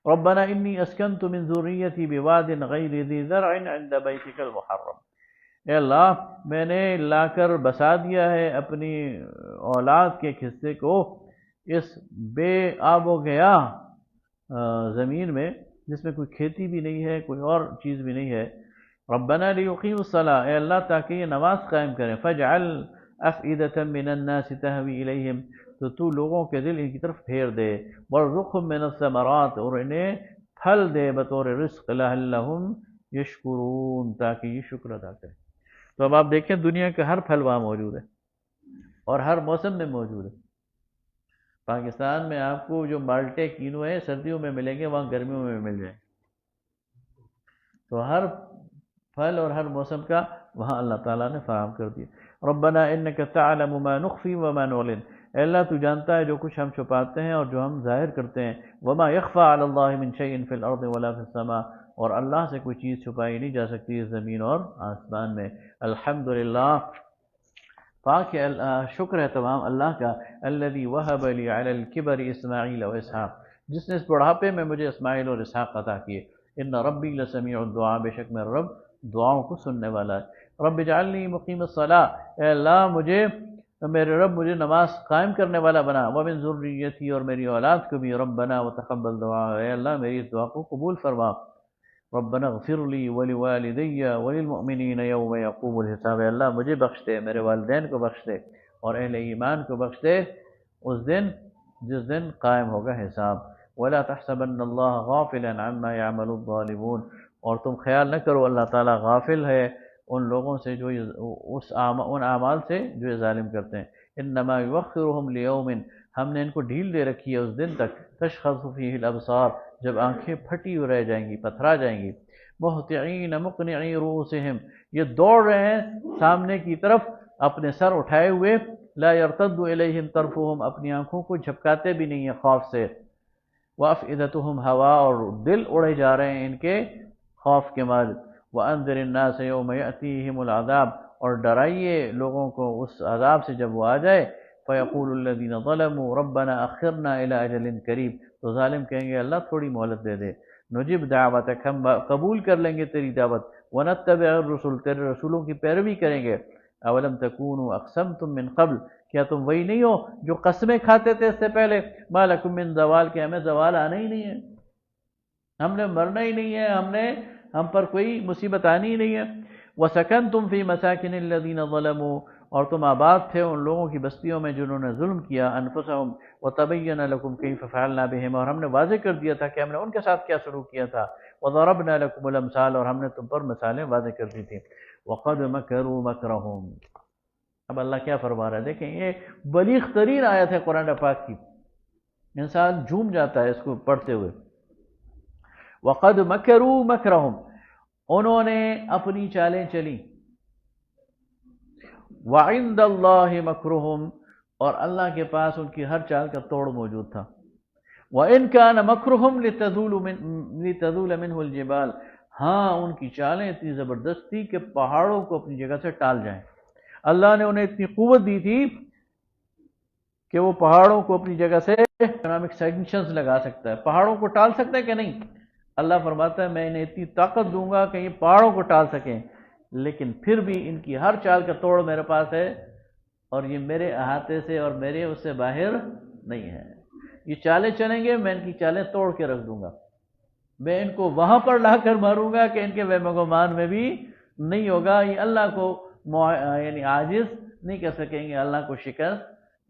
ربنا انی اسکنت من ذریتی بواد غیر ذی زرع عند بیتک المحرم، اے اللہ میں نے لا کر بسا دیا ہے اپنی اولاد کے ایک حصے کو اس بے آب و گیا زمین میں جس میں کوئی کھیتی بھی نہیں ہے، کوئی اور چیز بھی نہیں ہے۔ ربنا لیقیموا الصلاۃ، اے اللہ تاکہ یہ نماز قائم کریں، فاجعل افئدۃ من الناس تہوی الیہم، تو لوگوں کے دل ان کی طرف پھیر دے، وارزقہم من الثمرات، اور انہیں پھل دے بطور رزق، لعلہم یشکرون، تاکہ یہ شکر ادا کریں۔ تو اب آپ دیکھیں دنیا کا ہر پھل وہاں موجود ہے اور ہر موسم میں موجود ہے۔ پاکستان میں آپ کو جو مالٹے کینو ہے سردیوں میں ملیں گے، وہاں گرمیوں میں مل جائیں۔ تو ہر پھل اور ہر موسم کا وہاں اللہ تعالیٰ نے فراہم کر دیا۔ ربنا انک تعلم ما نخفی وما نعلن، اے اللہ تو جانتا ہے جو کچھ ہم چھپاتے ہیں اور جو ہم ظاہر کرتے ہیں۔ وما یخفی علی اللہ من شیء فی الارض ولا فی السماء، اور اللہ سے کوئی چیز چھپائی نہیں جا سکتی زمین اور آسمان میں۔ الحمدللہ، پاک ہے، شکر ہے تمام اللہ کا، الذی وہب لی علی الکبر اسماعیل و اسحاق، جس نے اس بڑھاپے میں مجھے اسماعیل اور اسحاق عطا کیے۔ ان ربی لسمیع الدعاء، بے شک میرا رب دعاؤں کو سننے والا ہے۔ رب اجعلنی مقیم الصلاۃ، اے اللہ میرے رب مجھے نماز قائم کرنے والا بنا، ومن ذریتی، اور میری اولاد کو بھی، ربنا وتقبل دعاء، اے اللہ میری اس دعا کو قبول فرما۔ ربنا اغفر لی ولوالدی وللمؤمنین یوم یقوم الحساب، اے اللہ مجھے بخش دے، میرے والدین کو بخش دے، اور اہل ایمان کو بخش دے اس دن جس دن قائم ہوگا حساب۔ ولا تحسبن اللہ غافلا عما يعمل الظالمون، اور تم خیال نہ کرو اللہ تعالیٰ غافل ہے ان لوگوں سے جو ان اعمال سے جو یہ ظالم کرتے ہیں۔ انما یؤخرهم لیوم، ہم نے ان کو ڈھیل دے رکھی ہے اس دن تک، تشخص فیہ الابصار، جب آنکھیں پھٹی رہ جائیں گی، پتھرا جائیں گی۔ مہطعین مقنعی رؤوسہم، یہ دوڑ رہے ہیں سامنے کی طرف اپنے سر اٹھائے ہوئے، لا یرتد الیہم طرفہم، اپنی آنکھوں کو جھپکاتے بھی نہیں ہیں خوف سے، وافئدتہم ہوا، اور دل اڑے جا رہے ہیں ان کے خوف کے مارے۔ وانذر الناس یوم یأتیہم العذاب، اور ڈرائیے لوگوں کو اس عذاب سے جب وہ آ جائے۔ فیقول الذین ظلموا ربنا اخرنا الی اجل قریب، تو ظالم کہیں گے اللہ تھوڑی مہلت دے دے، نجب دعوتک، ہم قبول کر لیں گے تیری دعوت، ونتبع الرسل، تیرے رسولوں کی پیروی کریں گے۔ اولم تکونوا اقسمتم من قبل، کیا تم وہی نہیں ہو جو قسمیں کھاتے تھے اس سے پہلے، ما لکم من زوال، کہ ہمیں زوال آنا ہی نہیں ہے، ہم نے مرنا ہی نہیں ہے، ہم پر کوئی مصیبت آنی ہی نہیں ہے۔ وسکنتم فی مساکن الذین ظلموا، اور تم آباد تھے ان لوگوں کی بستیوں میں جنہوں نے ظلم کیا، انفسہم، وتبین لکم کیف فعلنا بہم، اور ہم نے واضح کر دیا تھا کہ ہم نے ان کے ساتھ کیا سلوک کیا تھا، وضربنا لکم الامثال، اور ہم نے تم پر مثالیں واضح کر دی تھیں۔ وقد مکروا مکرہم، اب اللہ کیا فرما رہا ہے، دیکھیں یہ بلیغ ترین آیت ہے قرآن پاک کی، انسان جھوم جاتا ہے اس کو پڑھتے ہوئے۔ وقد مکروا مکرہم، انہوں نے اپنی چالیں چلی، وعند اللہ مکرہم، اور اللہ کے پاس ان کی ہر چال کا توڑ موجود تھا۔ وَإِن كَانَ مَكْرُهُمْ لِتَزُولَ مِنْهُ الْجِبَالُ، ہاں ان کی چالیں اتنی زبردست تھی کہ پہاڑوں کو اپنی جگہ سے ٹال جائیں۔ اللہ نے انہیں اتنی قوت دی تھی کہ وہ پہاڑوں کو اپنی جگہ سے اکنامک سینکشنز لگا سکتا ہے، پہاڑوں کو ٹال سکتا ہے کہ نہیں، اللہ فرماتا ہے میں انہیں اتنی طاقت دوں گا کہ یہ پہاڑوں کو ٹال سکیں، لیکن پھر بھی ان کی ہر چال کا توڑ میرے پاس ہے، اور یہ میرے احاطے سے اور میرے اس سے باہر نہیں ہے۔ یہ چالیں چلیں گے، میں ان کی چالیں توڑ کے رکھ دوں گا، میں ان کو وہاں پر لا کر ماروں گا کہ ان کے وہم و گمان میں بھی نہیں ہوگا، یہ اللہ کو یعنی عاجز نہیں کر سکیں گے، اللہ کو شکست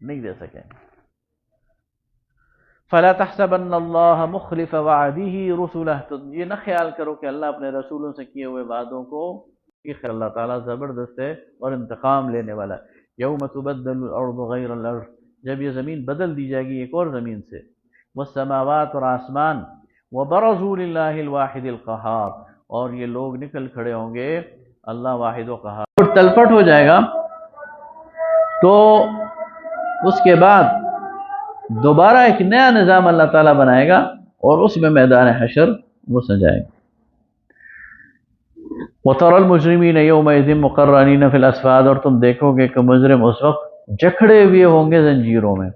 نہیں دے سکیں گے۔ فَلَا تَحْسَبَنَّ اللَّهَ مُخْلِفَ وَعْدِهِ رُسُلَهُ، تو یہ نہ خیال کرو کہ اللہ اپنے رسولوں سے کیے ہوئے وعدوں کو، کہ اللہ تعالیٰ زبردست ہے اور انتقام لینے والا ہے۔ یوم تبدل الارض غیر الارض، جب یہ زمین بدل دی جائے گی ایک اور زمین سے، والسماوات، اور آسمان، وبرزوا للہ الواحد القہار، اور یہ لوگ نکل کھڑے ہوں گے اللہ واحد و قہار، اور تلپٹ ہو جائے گا، تو اس کے بعد دوبارہ ایک نیا نظام اللہ تعالیٰ بنائے گا، اور اس میں میدان حشر وہ سجائے گا۔ وَتَرَى الْمُجْرِمِينَ يَوْمَئِذٍ مُقَرَّنِينَ فِي الْأَصْفَادِ، اور تم دیکھو گے کہ مجرم اس وقت جکڑے ہوئے ہوں گے زنجیروں میں،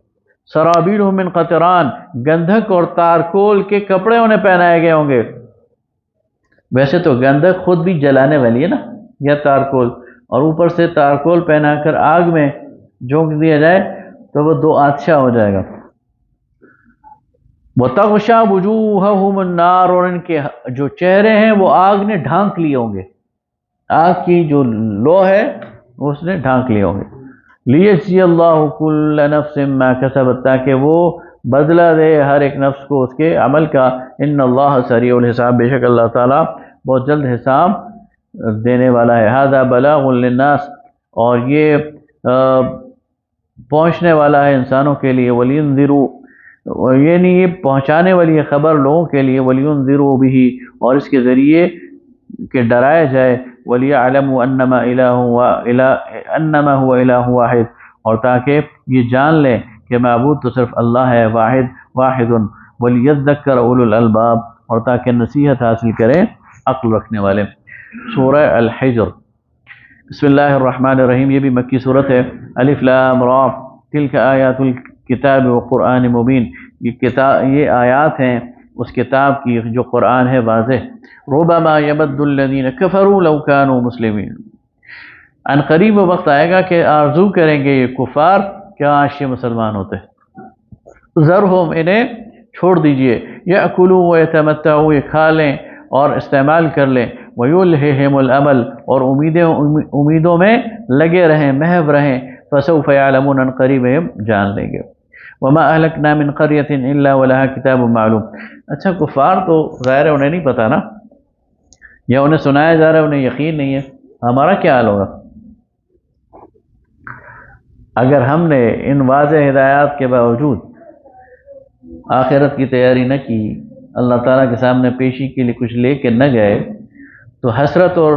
سرابیلہم من قطران، گندھک اور تارکول کے کپڑے انہیں پہنائے گئے ہوں گے۔ ویسے تو گندھک خود بھی جلانے والی ہے نا، یا تارکول، اور اوپر سے تارکول پہنا کر آگ میں جھونک دیا جائے تو وہ دو آتشہ ہو جائے گا۔ وَتَغْشَى وُجُوهَهُمُ النَّارُ، اور ان کے جو چہرے ہیں وہ آگ نے ڈھانک لیے ہوں گے، آگ کی جو لو ہے اس نے ڈھانک لیے ہوں گے۔ لِيَجْزِيَ اللَّهُ كُلَّ نَفْسٍ مَا كَسَبَتْ، تاکہ وہ بدلہ دے ہر ایک نفس کو اس کے عمل کا۔ ان اللہ سریع الحساب، بے شک اللہ تعالیٰ بہت جلد حساب دینے والا ہے۔ ھذا بلاغ للناس، اور یہ پہنچنے والا ہے انسانوں کے لیے، وَلِيُنذِرُوا، یعنی یہ پہنچانے والی ہے خبر لوگوں کے لیے، وَلِيُنذِرُوا بِهِ، اور اس کے ذریعے کہ ڈرایا جائے، وَلِيَعْلَمُوا أَنَّمَا هُوَ إِلَٰهٌ وَاحِدٌ، اور تاکہ یہ جان لیں کہ معبود تو صرف اللہ ہے، واحد، وَلِيَذَّكَّرَ أُولُو الْأَلْبَابِ، اور تاکہ نصیحت حاصل کریں عقل رکھنے والے۔ سورہ الحجر، بسم اللہ الرحمن الرحیم، یہ بھی مکی صورت ہے۔ الف لام را، تلک آیات الکتاب وقرآن مبین، یہ آیات ہیں اس کتاب کی جو قرآن ہے واضح۔ ربما یبد الذین کفروا لو کانوا مسلمین، ان قریب وقت آئے گا کہ آرزو کریں گے یہ کفار کہ کاش یہ مسلمان ہوتے۔ ذرہم، انہیں چھوڑ دیجئے، یأکلوا ویتمتعوا، یہ کھا لیں اور استعمال کر لیں، ویلہہم الامل، اور امیدوں میں لگے رہیں، محو رہیں، فسوف یعلمون، ان قریب ہم جان لیں گے۔ وما اہلکنا من قریۃ الا ولہا کتاب معلوم، اچھا کفار تو ظاہر ہے انہیں نہیں پتا نا، یا انہیں سنایا جا رہا ہے انہیں یقین نہیں ہے، ہمارا کیا حال ہوگا اگر ہم نے ان واضح ہدایات کے باوجود آخرت کی تیاری نہ کی، اللہ تعالیٰ کے سامنے پیشی کے لیے کچھ لے کے نہ گئے، تو حسرت اور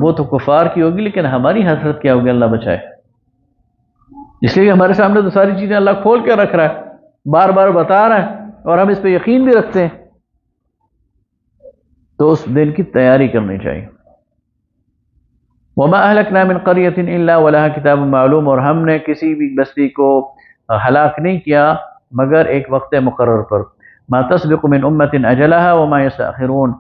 وہ تو کفار کی ہوگی، لیکن ہماری حسرت کیا ہوگی، اللہ بچائے۔ اس لیے ہمارے سامنے تو ساری چیزیں اللہ کھول کے رکھ رہا ہے، بار بار بتا رہا ہے، اور ہم اس پہ یقین بھی رکھتے ہیں، تو اس دن کی تیاری کرنی چاہیے۔ وما اہلکنا من قریۃ الا ولہا کتاب معلوم، اور ہم نے کسی بھی بستی کو ہلاک نہیں کیا مگر ایک وقت مقرر پر۔ ما تسبق من امت اجلها وما یستأخرون،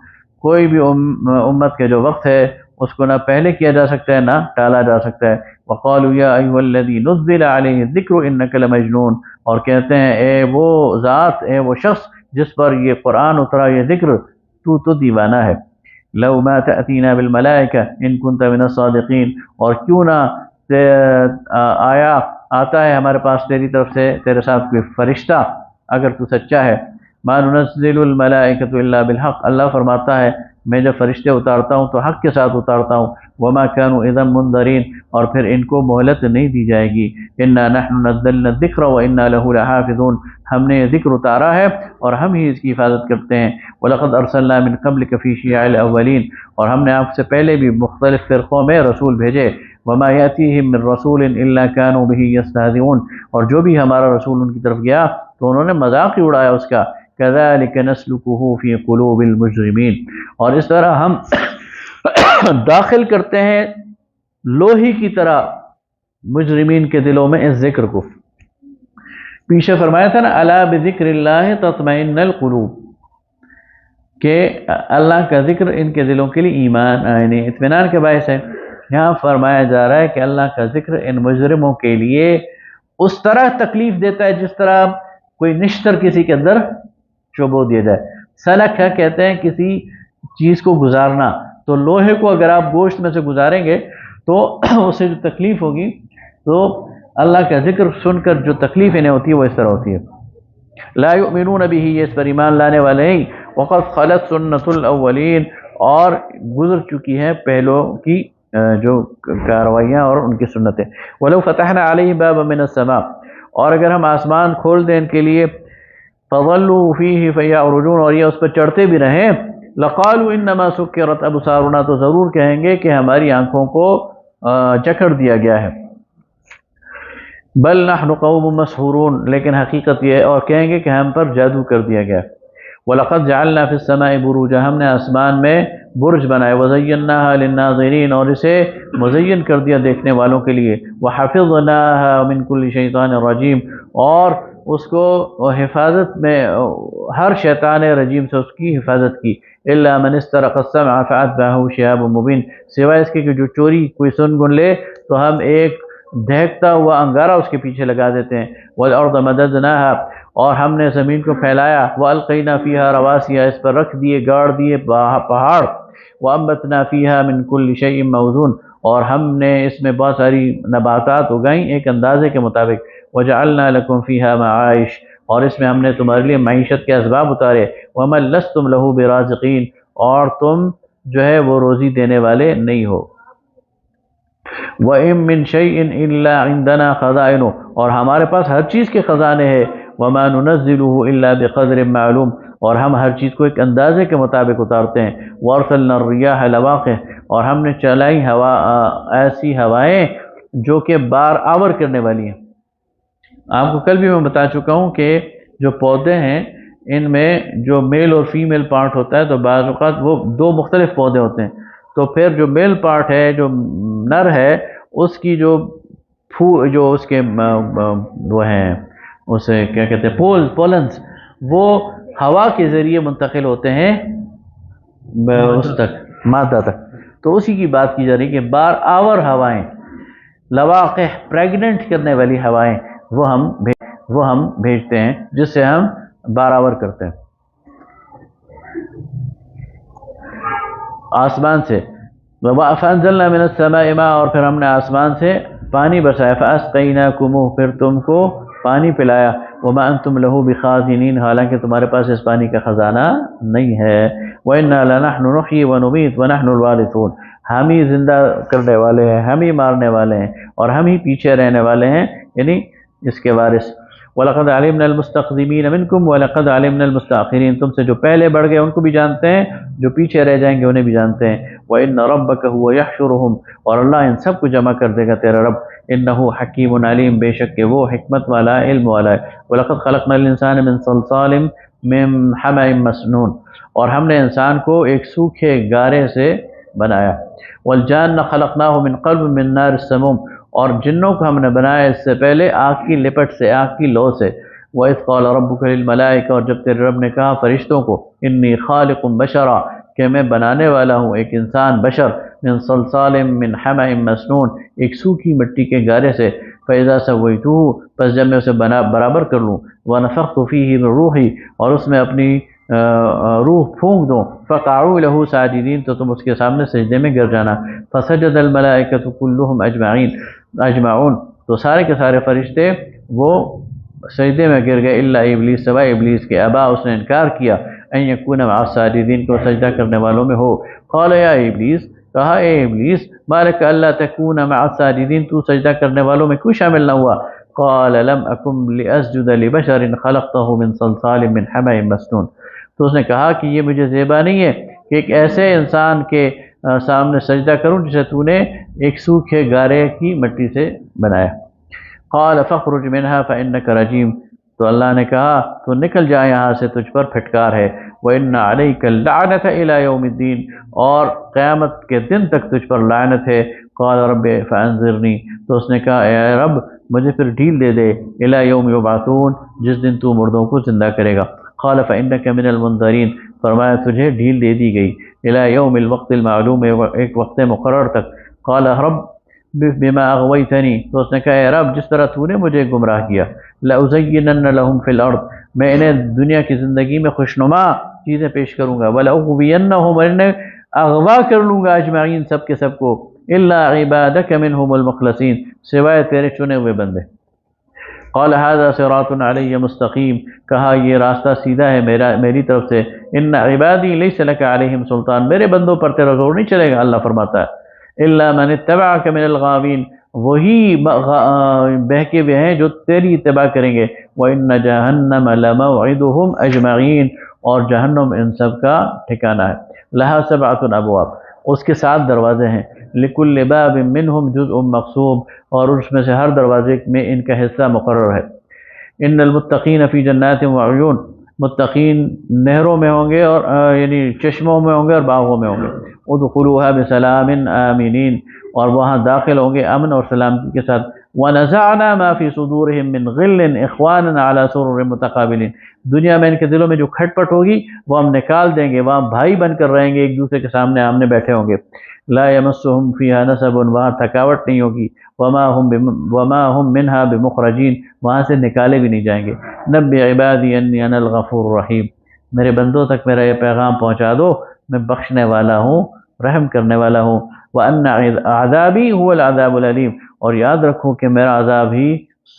کوئی بھی امت کے جو وقت ہے اس کو نہ پہلے کیا جا سکتا ہے نہ ٹالا جا سکتا ہے۔ وقالوا یا ایھا الذی نزل علیہ الذکر انک لمجنون، اور کہتے ہیں اے وہ ذات، اے وہ شخص جس پر یہ قرآن اترا، یہ ذکر، تو دیوانہ ہے۔ لو ما تأتینا بالملائکہ ان کنت من الصادقین، اور کیوں نہ آتا ہے ہمارے پاس تیری طرف سے، تیرے ساتھ کوئی فرشتہ اگر تو سچا ہے۔ ما ننزل الملائکۃ الا بالحق، اللہ فرماتا ہے میں جب فرشتے اتارتا ہوں تو حق کے ساتھ اتارتا ہوں۔ وما كانوا اذا منذرین، اور پھر ان کو مہلت نہیں دی جائے گی۔ انا نحن نزلنا الذکر وانا له لحافظون، ہم نے یہ ذکر اتارا ہے اور ہم ہی اس کی حفاظت کرتے ہیں۔ ولقد ارسلنا من قبلك في شيع الاولین، اور ہم نے آپ سے پہلے بھی مختلف فرقوں میں رسول بھیجے۔ وما ياتيهم من رسول الا كانوا به يستهزئون، اور جو بھی ہمارا رسول ان کی طرف گیا تو انہوں نے مذاق ہی اڑایا اس کا۔ كذلك نسلكه في قلوب المجرمين، اور اس طرح ہم داخل کرتے ہیں لوہی کی طرح مجرمین کے دلوں میں اس ذکر کو۔ پیچھے فرمایا تھا نا الا بذکر اللہ تطمئن القلوب، کہ اللہ کا ذکر ان کے دلوں کے لیے ایمان یعنی اطمینان کے باعث ہے۔ یہاں فرمایا جا رہا ہے کہ اللہ کا ذکر ان مجرموں کے لیے اس طرح تکلیف دیتا ہے جس طرح کوئی نشتر کسی کے اندر چوبو دیا جائے۔ سلک ہے کہتے ہیں کسی چیز کو گزارنا، تو لوہے کو اگر آپ گوشت میں سے گزاریں گے تو اسے جو تکلیف ہوگی، تو اللہ کا ذکر سن کر جو تکلیف انہیں ہوتی ہے وہ اس طرح ہوتی ہے۔ لا یؤمنون به، یہ اس پر ایمان لانے والے ہیں۔ وقد خلت سنت الاولین، اور گزر چکی ہیں پہلوں کی جو کارروائیاں اور ان کی سنتیں۔ ولو فتحنا علیہم بابا من السماء، اور اگر ہم آسمان کھول دیں ان کے لیے، فظلوا فیہ فیعرجون، اور یہ اس پر چڑھتے بھی رہیں، لقالوا انما سکرت ابصارنا، تو ضرور کہیں گے کہ ہماری آنکھوں کو جکڑ دیا گیا ہے۔ بل نحن قوم مسحورون، لیکن حقیقت یہ ہے، اور کہیں گے کہ ہم پر جادو کر دیا گیا۔ وَلَقَدْ جَعَلْنَا فِي السَّمَاءِ بُرُوجًا، ہم نے آسمان میں برج بنائے، وَزَيَّنَّاهَا لِلنَّاظِرِينَ، اور اسے مزین کر دیا دیکھنے والوں کے لیے، وَحَفِظْنَاهَا مِنْ كُلِّ شَيْطَانٍ رَجِيمٍ، اور اس کو حفاظت میں ہر شیطان رجیم سے اس کی حفاظت کی، إِلَّا مَنِ اسْتَرَقَ السَّمْعَ فَأَتْبَعَهُ شِهَابٌ مُبِينٌ، سوائے اس کے کہ جو چوری کوئی سن گن لے تو ہم ایک دہکتا ہوا انگارہ اس کے پیچھے لگا دیتے ہیں۔ وَالْأَرْضَ مَدَدْنَاهَا، اور ہم نے زمین کو پھیلایا، وَأَلْقَيْنَا فِيهَا رَوَاسِيَ، اس پر رکھ دیے گاڑ دیے پہاڑ، وَأَنبَتْنَا فِيهَا مِنْ كُلِّ شَيْءٍ مَوْزُونٍ، اور ہم نے اس میں بہت ساری نباتات اگائیں ایک اندازے کے مطابق، وَجَعَلْنَا لَكُمْ فِيهَا مَعَائِشَ، اور اس میں ہم نے تمہارے لیے معیشت کے اسباب اتارے، وَمَن لَسْتُمْ لَهُ بِرَازِقِينَ، اور تم جو ہے وہ روزی دینے والے نہیں ہو۔ وَإِن مِّن شَيْءٍ إِلَّا عِندَنَا خَزَائِنُهُ، اور ہمارے پاس ہر چیز کے خزانے ہیں، وَمَا نُنَزِّلُهُ إِلَّا بِقَدْرٍ مَّعْلُومٍ، اور ہم ہر چیز کو ایک اندازے کے مطابق اتارتے ہیں۔ وَأَرْسَلْنَا الرِّيَاحَ لَوَاقِحَ، اور ہم نے چلائی ایسی ہوائیں جو کہ بار آور کرنے والی ہیں۔ آپ کو کل بھی میں بتا چکا ہوں کہ جو پودے ہیں ان میں جو میل اور فیمیل پارٹ ہوتا ہے، تو بعض اوقات وہ دو مختلف پودے ہوتے ہیں، تو پھر جو میل پارٹ ہے جو نر ہے اس کی جو اس کے وہ ہیں اسے کیا کہتے ہیں پولنز، وہ ہوا کے ذریعے منتقل ہوتے ہیں اس تک مادہ تک، تو اسی کی بات کی جا رہی کہ بار آور ہوائیں، لواقح پریگننٹ کرنے والی ہوائیں وہ ہم بھیجتے ہیں جس سے ہم بار آور کرتے ہیں آسمان سے۔ فَأَنزَلْنَا مِنَ السَّمَاءِ مَاءً، اور پھر ہم نے آسمان سے پانی برسایا، فَأَسْقَيْنَاكُمُوهُ، پھر تم کو پانی پلایا، وَمَا أَنْتُمْ لَهُ بِخَازِنِينَ، حالانکہ تمہارے پاس اس پانی کا خزانہ نہیں ہے۔ وَإِنَّا لَنَحْنُ نُحْيِي وَنُمِيتُ وَنَحْنُ الْوَارِثُونَ، ہم ہی زندہ کرنے والے ہیں، ہم ہی مارنے والے ہیں، اور ہم ہی پیچھے رہنے والے ہیں، یعنی اس کے وارث۔ وَلَقَدْ عَلِمْنَا الْمُسْتَقْدِمِينَ مِنْكُمْ وَلَقَدْ عَلِمْنَا الْمُسْتَأْخِرِينَ، تم سے جو پہلے بڑھ گئے ان کو بھی جانتے ہیں، جو پیچھے رہ جائیں گے انہیں بھی جانتے ہیں۔ وَإِنَّ رَبَّكَ هُوَ يَحْشُرُهُمْ، اور اللہ ان سب کو جمع کر دے گا تیرا رب۔ إِنَّهُ حَكِيمٌ عَلِيمٌ، بے شک کہ وہ حکمت والا علم والا ہے۔ وَلَقَدْ خَلَقْنَا الْإِنسَانَ مِنْ صَلْصَالٍ مِّن حَمَإٍ مَّسْنُونٍ، اور ہم نے انسان کو ایک سوکھے گارے سے بنایا۔ وَالْجَانَّ خَلَقْنَاهُ مِنْ قَبْلُ مِنْ نَارِ السَّمُومِ، اور جنوں کو ہم نے بنایا اس سے پہلے آگ کی لپٹ سے، آگ کی لو سے۔ وَإِذْ قَالَ رَبُّكَ لِلْمَلَائِكَةِ، اور جب تیرے رب نے کہا فرشتوں کو، إِنِّي خَالِقٌ بَشَرًا، کہ میں بنانے والا ہوں ایک انسان بشر، من صلصال من حمأ مسنون، ایک سوکھی مٹی کے گارے سے، فَإِذَا سَوَّيْتُهُ، پس جب میں اسے برابر کر لوں، وَنَفَخْتُ فِيهِ مِن رُوحِي، اور اس میں اپنی روح پھونک دوں، فَقَعُوا لَهُ سَاجِدِينَ، تو تم اس کے سامنے سجدے میں گر جانا۔ فَسَجَدَ الْمَلَائِكَةُ كُلُّهُمْ أَجْمَعُونَ، تو سارے کے سارے فرشتے وہ سجدے میں گر گئے، الا ابلیس، سوائے ابلیس کے، ابا، اس نے انکار کیا، ان یکون مع الساجدین، کو سجدہ کرنے والوں میں ہو۔ قال یا ابلیس، کہا اے ابلیس، مالک الا تکون مع الساجدین، تو سجدہ کرنے والوں میں کیوں شامل نہ ہوا؟ قال لم اکن لاسجد لبشر خلقته من صلصال من حمأ مسنون، تو اس نے کہا کہ یہ مجھے زیبا نہیں ہے کہ ایک ایسے انسان کے سامنے سجدہ کروں جسے تو نے ایک سوکھے گارے کی مٹی سے بنایا۔ قال فاخرج منها فانك رجيم، تو اللہ نے کہا تو نکل جا یہاں سے، تجھ پر پھٹکار ہے۔ وَإِنَّ عَلَيْكَ اللَّعْنَةَ إِلَى يَوْمِ الدِّينِ، اور قیامت کے دن تک تجھ پر لعنت ہے۔ قال رب فانظرنی، تو اس نے کہا اے رب مجھے پھر ڈھیل دے دے، إِلَى يَوْمِ يُبْعَثُونَ، جس دن تو مردوں کو زندہ کرے گا۔ قال فإنك من المنظرین، فرمایا تجھے ڈھیل دے دی گئی، الی یوم الوقت المعلوم، ایک وقت مقرر تک۔ قال رب بما اغویتنی، تو اس نے کہا اے رب جس طرح تو نے مجھے گمراہ کیا، لأزینن لهم فی الارض، میں انہیں دنیا کی زندگی میں خوشنما چیزیں پیش کروں گا، ولأغوینہم، اور انہیں اغوا کر لوں گا، اجمعین سب کے سب کو، الا عبادک منہم المخلصین، سوائے تیرے چنے ہوئے بندے۔ قال هذا صراط علی مستقیم، کہا یہ راستہ سیدھا ہے میری طرف سے، ان عبادی لیس لک علیہم سلطان، میرے بندوں پر تیرا زور نہیں چلے گا، اللہ فرماتا ہے، الا من اتبعک من الغاوین، وہی بہکے ہوئے ہیں جو تیری اتباع کریں گے، وَإِنَّ جَهَنَّمَ لَمَوْعِدُهُمْ أَجْمَعِينَ، اور جہنم ان سب کا ٹھکانہ ہے، لَهَا سَبْعَةٌ أَبْوَابٌ، اس کے 7 دروازے ہیں، لِكُلِّ بَابٍ مِّنْهُمْ جُزْءٌ مَقْسُوم، اور اس میں سے ہر دروازے میں ان کا حصہ مقرر ہے۔ ان المتقین فی جنات وعیون، متقین نہروں میں ہوں گے، اور یعنی چشموں میں ہوں گے اور باغوں میں ہوں گے، ادخلوها بسلام آمنین، اور وہاں داخل ہوں گے امن اور سلامتی کے ساتھ۔ ونزعنا ما فی صدورهم من غل اخوانا علی سرر متقابلین، دنیا میں ان کے دلوں میں جو کھٹ پٹ ہوگی وہ ہم نکال دیں گے، وہاں بھائی بن کر رہیں گے، ایک دوسرے کے سامنے آمنے بیٹھے ہوں گے۔ لا یمسهم فیہا نصب، وہاں تھکاوٹ نہیں ہوگی، وما هم منها بمخرجین، وہاں سے نکالے بھی نہیں جائیں گے۔ نبی عبادی انی انا الغفور الرحیم، میرے بندوں تک میرا یہ پیغام پہنچا دو، میں بخشنے والا ہوں، رحم کرنے والا ہوں۔ وَأَنَّ عَذَابِي هُوَ الْعَذَابُ الْأَلِيمُ، اور یاد رکھو کہ میرا عذاب ہی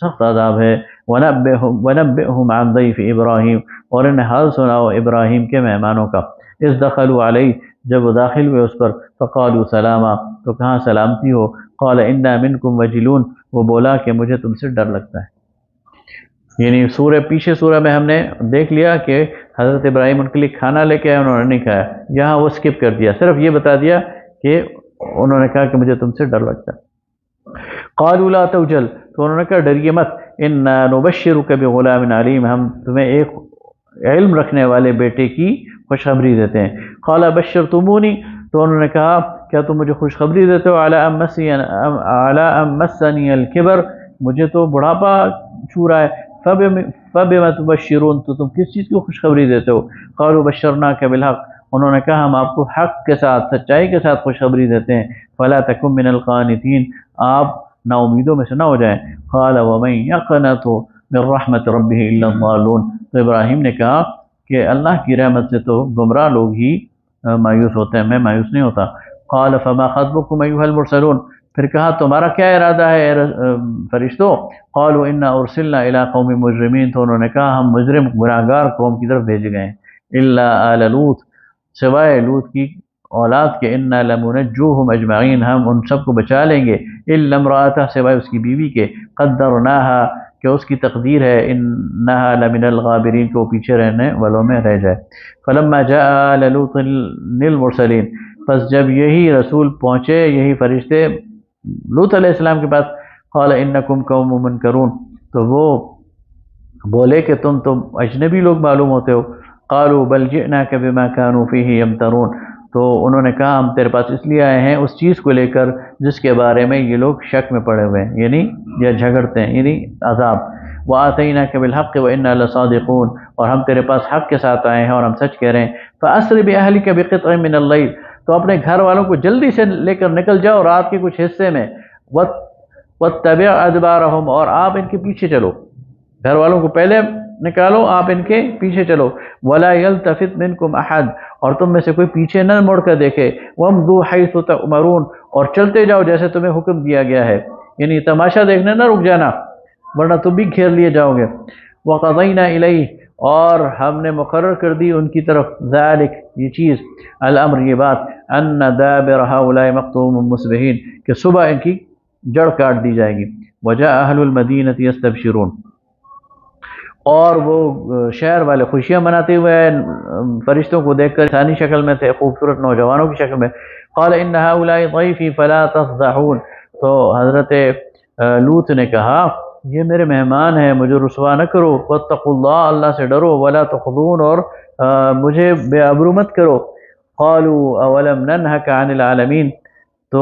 سخت عذاب ہے۔ وَنَبِّئْهُمْ عَنْ ضَيْفِ إِبْرَاهِيمَ، اور انہیں حال سناؤ ابراہیم کے مہمانوں کا، اِذْ دَخَلُوا عَلَيْهِ، جب وہ داخل ہوئے اس پر، فَقَالُوا سَلَامًا، تو کہاں سلامتی ہو، قَالَ إِنَّا مِنْكُمْ وَجِلُونَ، وہ بولا کہ مجھے تم سے ڈر لگتا ہے۔ یعنی پیچھے سورہ میں ہم نے دیکھ لیا کہ حضرت ابراہیم ان کے لیے کھانا لے کے آئے، انہوں نے نہیں کھایا، یہاں وہ سکپ کر دیا، صرف یہ بتا دیا کہ انہوں نے کہا کہ مجھے تم سے ڈر لگتا ہے۔ قالوا لا توجل، تو انہوں نے کہا ڈریے مت، انا نبشرک بغلام علیم، ہم تمہیں ایک علم رکھنے والے بیٹے کی خوشخبری دیتے ہیں۔ قال بشرتمونی، تو انہوں نے کہا کیا تم مجھے خوشخبری دیتے ہو، علی ان مسنی الکبر، مجھے تو بڑھاپا چھو رہا ہے، فبما تبشرون، تو تم کس چیز کی خوشخبری دیتے ہو۔ قالوا بشرناک بالحق، انہوں نے کہا ہم آپ کو حق کے ساتھ، سچائی کے ساتھ خوشخبری دیتے ہیں، فلا تکن من القانتین، آپ نا امیدوں میں سے نہ ہو جائیں۔ قال ومن یقنط من رحمت ربہ الا الضالون، تو ابراہیم نے کہا کہ اللہ کی رحمت سے تو گمراہ لوگ ہی مایوس ہوتے ہیں، میں مایوس نہیں ہوتا۔ قال فما خطبکم ایھا المرسلون، پھر کہا تمہارا کیا ارادہ ہے فرشتوں؟ قالوا انا ارسلنا الی قوم مجرمین، تو انہوں نے کہا ہم مجرم گناہگار قوم کی طرف بھیجے گئے ہیں، الا آل لوط، سوائے لوط کی اولاد کے، انا لمنجوہم اجمعین، ہم ان سب کو بچا لیں گے، الا امرأتہ، سوائے اس کی بیوی کے، قدرناہا، کہ اس کی تقدیر ہے، انہا لمن الغابرین، کو پیچھے رہنے والوں میں رہ جائے۔ فلما جاء آل لوط المرسلین، پس جب یہی رسول پہنچے، یہی فرشتے لوط علیہ السلام کے پاس، قال انکم قوم منکرون، تو وہ بولے کہ تم اجنبی لوگ معلوم ہوتے ہو۔ قالوا بل جئناک بما كانوا فیہ یمترون، تو انہوں نے کہا ہم تیرے پاس اس لیے آئے ہیں اس چیز کو لے کر جس کے بارے میں یہ لوگ شک میں پڑے ہوئے ہیں، یعنی یا جھگڑتے ہیں، یعنی عذاب۔ وآتیناک بالحق وانا لصادقون، اور ہم تیرے پاس حق کے ساتھ آئے ہیں اور ہم سچ کہہ رہے ہیں۔ فاسر باہلک بقطع من اللیل، تو اپنے گھر والوں کو جلدی سے لے کر نکل جاؤ رات کے کچھ حصے میں، واتبع ادبارہم، اور آپ ان کے پیچھے چلو، گھر والوں کو پہلے نکالو، آپ ان کے پیچھے چلو، ولا یلتفت منکم احد، اور تم میں سے کوئی پیچھے نہ مڑ کر دیکھے، وامضوا حیث تؤمرون، اور چلتے جاؤ جیسے تمہیں حکم دیا گیا ہے، یعنی تماشا دیکھنے نہ رک جانا ورنہ تم بھی گھیر لیے جاؤ گے۔ وقضینا الیہ، اور ہم نے مقرر کر دی ان کی طرف، ذالک، یہ چیز، الامر، یہ بات، ان دابر ہؤلاء مقطوع مصبحین، کہ صبح ان کی جڑ کاٹ دی جائے گی۔ وجاء اہل المدینہ یستبشرون، اور وہ شہر والے خوشیاں مناتے ہوئے فرشتوں کو دیکھ کر انسانی شکل میں تھے، خوبصورت نوجوانوں کی شکل میں۔ قال ان هؤلاء ضیفی فلا تفضحون، تو حضرت لوط نے کہا یہ میرے مہمان ہیں، مجھے رسوا نہ کرو، واتقوا اللہ، اللہ سے ڈرو، ولا تخضون، اور مجھے بے ابرو مت کرو۔ قالوا اولم ننهك عن العالمین، تو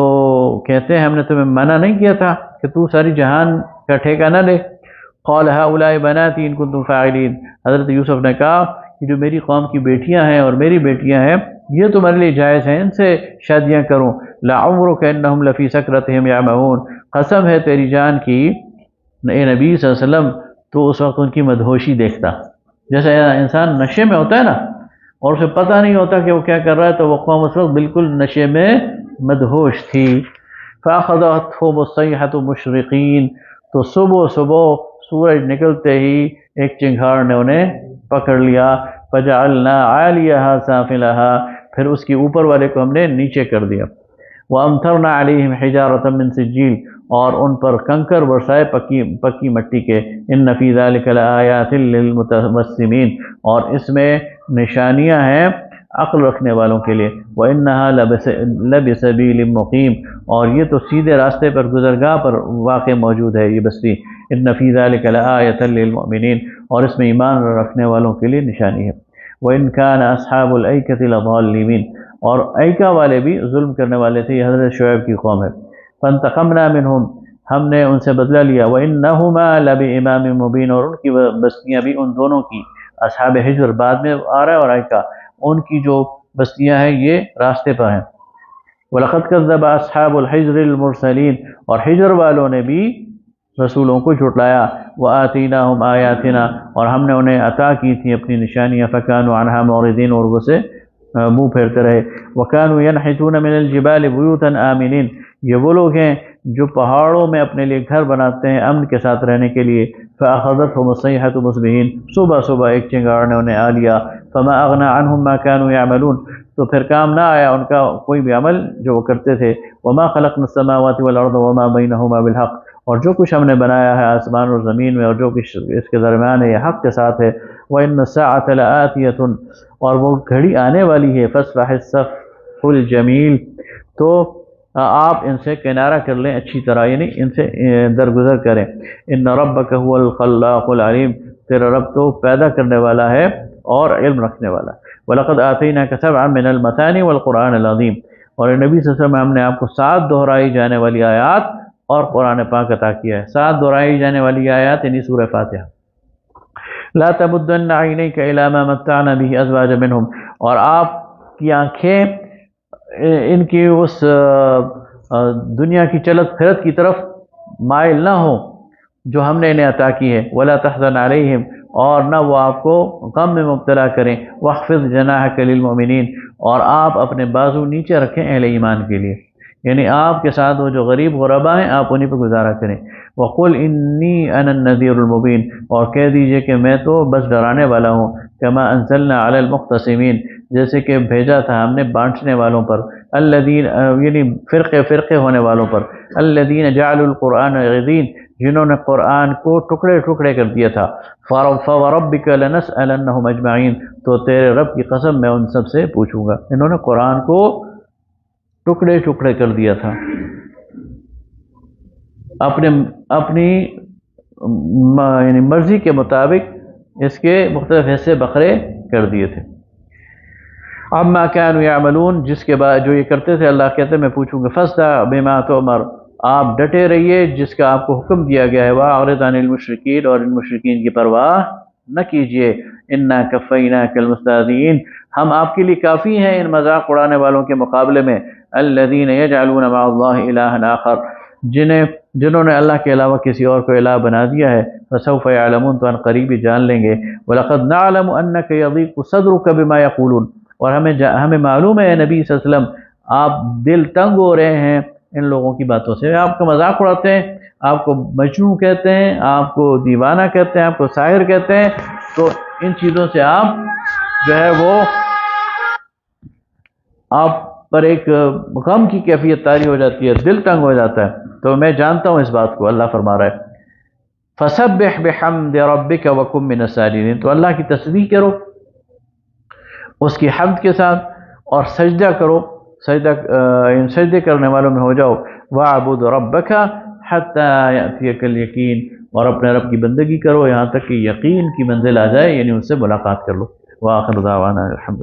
کہتے ہیں ہم نے تمہیں منع نہیں کیا تھا کہ تو ساری جہان کا ٹھیکہ نہ لے۔ قال هؤلاء بناتی ان کنتم فاعلین، حضرت یوسف نے کہا کہ جو میری قوم کی بیٹیاں ہیں اور میری بیٹیاں ہیں یہ تمہارے لیے جائز ہیں، ان سے شادیاں کروں۔ لعمرک انہم لفی سکرتہم یعمہون، قسم ہے تیری جان کی اے نبی صلی اللہ علیہ وسلم تو اس وقت ان کی مدہوشی دیکھتا، جیسے انسان نشے میں ہوتا ہے نا اور اسے پتہ نہیں ہوتا کہ وہ کیا کر رہا ہے، تو وہ قوم اس وقت بالکل نشے میں مدہوش تھی۔ فأخذتهم الصیحۃ مشرقین، تو صبح سورج نکلتے ہی ایک چنگھاڑ نے انہیں پکڑ لیا۔ فجعلنا عالیہا سافلہا، پھر اس کے اوپر والے کو ہم نے نیچے کر دیا۔ وامطرنا علیہم حجارۃ من سجیل، اور ان پر کنکر برسائے پکی مٹی کے۔ ان فی ذلک لآیات للمتوسمین، اور اس میں نشانیاں ہیں عقل رکھنے والوں کے لیے۔ وَإِنَّهَا لَبِسَبِيلٍ مُقِيمٍ، اور یہ تو سیدھے راستے پر گزرگاہ پر واقع موجود ہے یہ بستی۔ ان فی ذلک لآیۃ للمؤمنین، اور اس میں ایمان رکھنے والوں کے لیے نشانی ہے۔ وَإِنْ كَانَ أَصْحَابُ الْأَيْكَةِ لَضَالِّينَ، اور ایکا والے بھی ظلم کرنے والے تھے، یہ حضرت شعیب کی قوم ہے۔ فَانْتَقَمْنَا مِنْهُمْ، ہم نے ان سے بدلہ لیا۔ وَإِنَّهُمَا لَبِإِمَامٍ مُبِينٍ، اور ان کی بستیاں بھی ان دونوں کی، اصحاب حجر بعد میں آ رہا ہے اور ایکا، ان کی جو بستیاں ہیں یہ راستے پر ہیں۔ وَلَقَدْ كَذَّبَ أَصْحَابُ الْحِجْرِ الْمُرْسَلِينَ، اور حجر والوں نے بھی رسولوں کو جھٹلایا۔ وَآتَيْنَاهُمْ آیَاتِنَا، اور ہم نے انہیں عطا کی تھی اپنی نشانیاں۔ فَكَانُوا عَنْهَا مُعْرِضِينَ، اور وہ سے منہ پھیرتے رہے۔ وَكَانُوا يَنْحِتُونَ مِنَ الْجِبَالِ بُيُوتًا آمِنِينَ، یہ وہ لوگ ہیں جو پہاڑوں میں اپنے لیے گھر بناتے ہیں امن کے ساتھ رہنے کے لیے۔ فَأَخَذَتْهُمُ الصَّيْحَةُ مُصْبِحِينَ، صبح ایک چنگاڑ نے انہیں آ لیا۔ فَمَا أَغْنَىٰ عَنْهُمْ مَا كَانُوا يَعْمَلُونَ، تو پھر کام نہ آیا ان کا کوئی بھی عمل جو وہ کرتے تھے۔ وَمَا خَلَقْنَا السَّمَاوَاتِ وَالْأَرْضَ وَمَا بَيْنَهُمَا بِالْحَقِّ، اور جو کچھ ہم نے بنایا ہے آسمان اور زمین میں اور جو کچھ اس کے درمیان ہے یہ حق کے ساتھ ہے۔ وَإِنَّ السَّاعَةَ لَآتِيَةٌ، اور وہ گھڑی آنے والی ہے۔ فَاصْفَحِ الصَّفْحَ الْجَمِيلَ، تو آپ ان سے کنارہ کر لیں اچھی طرح، یعنی ان سے درگزر کریں۔ ان ربک هو الخلاق العلیم، تیرا رب تو پیدا کرنے والا ہے اور علم رکھنے والا۔ وَلَقَدْ آتَيْنَاكَ سَبْعًا مِنَ الْمَثَانِي وَالْقُرْآنِ الْعَظِيمِ، اور نبی صلی اللہ علیہ وسلم ہم نے آپ کو 7 دہرائی جانے والی آیات اور قرآن پاک عطا کیا ہے۔ 7 دہرائی جانے والی آیات یعنی سورہ فاتحہ۔ لا تمدن عینیک الی ما متعنا به ازواجا منہم، اور آپ کی آنکھیں ان کی اس دنیا کی چلت پھرت کی طرف مائل نہ ہو جو ہم نے انہیں عطا کی ہے۔ ولا تحزن علیہم، اور نہ وہ آپ کو غم میں مبتلا کریں۔ واخفض جناحک للمؤمنین، اور آپ اپنے بازو نیچے رکھیں اہل ایمان کے لیے، یعنی آپ کے ساتھ وہ جو غریب غربا ہیں آپ انہیں پہ گزارا کریں۔ وقل انی انا النذیر المبین، اور کہہ دیجئے کہ میں تو بس ڈرانے والا ہوں۔ کما انزلنا علی المقتسمین، جیسے کہ بھیجا تھا ہم نے بانٹنے والوں پر، الذین یعنی فرقے ہونے والوں پر، الذین جعلوا القرآن عضین، جنہوں نے قرآن کو ٹکڑے ٹکڑے کر دیا تھا۔ فوربک لنسألنہم اجمعین، تو تیرے رب کی قسم میں ان سب سے پوچھوں گا۔ انہوں نے قرآن کو ٹکڑے ٹکڑے کر دیا تھا، اپنی یعنی مرضی کے مطابق اس کے مختلف حصے بکھرے کر دیے تھے۔ عما كانوا يعملون، جس کے بعد جو یہ کرتے تھے اللہ کہتے ہیں میں پوچھوں گا۔ فاصدع بما تؤمر، آپ ڈٹے رہیے جس کا آپ کو حکم دیا گیا ہے۔ واعرض عن المشرکین، اور ان مشرکین کی پرواہ نہ کیجیے۔ انا کفیناک المستہزئین، ہم آپ کے لیے کافی ہیں ان مذاق اڑانے والوں کے مقابلے میں۔ الذین یجعلون مع اللہ الہا آخر، جنہوں نے اللہ کے علاوہ کسی اور کو الہ بنا دیا ہے۔ فسوف یعلمون، تو ان قریب ہی جان لیں گے۔ وَلَقَدْ نَعْلَمُ أَنَّكَ يَضِيقُ صَدْرُكَ بِمَا يَقُولُونَ، اور ہمیں معلوم ہے نبی صلی اللہ علیہ وسلم آپ دل تنگ ہو رہے ہیں ان لوگوں کی باتوں سے، آپ کا مذاق اڑاتے ہیں، آپ کو مجنون کہتے ہیں، آپ کو دیوانہ کہتے ہیں، آپ کو ساحر کہتے ہیں، تو ان چیزوں سے آپ جو ہے وہ آپ پر ایک غم کی کیفیت طاری ہو جاتی ہے، دل تنگ ہو جاتا ہے۔ تو میں جانتا ہوں اس بات کو، اللہ فرما رہا ہے فَسَبِّحْ بِحَمْدِ رَبِّكَ وَكُن مِّنَ السَّاجِدِينَ، تو اللہ کی تسبیح کرو اس کی حمد کے ساتھ اور سجدہ کرو، سجدے کرنے والوں میں ہو جاؤ۔ وَاعْبُدْ رَبَّكَ حَتَّى يَأْتِيَكَ الْيَقِينُ، اور اپنے رب کی بندگی کرو یہاں تک کہ یقین کی منزل آ جائے، یعنی ان سے ملاقات کر لو۔ وآخر دعوانا الحمد للہ۔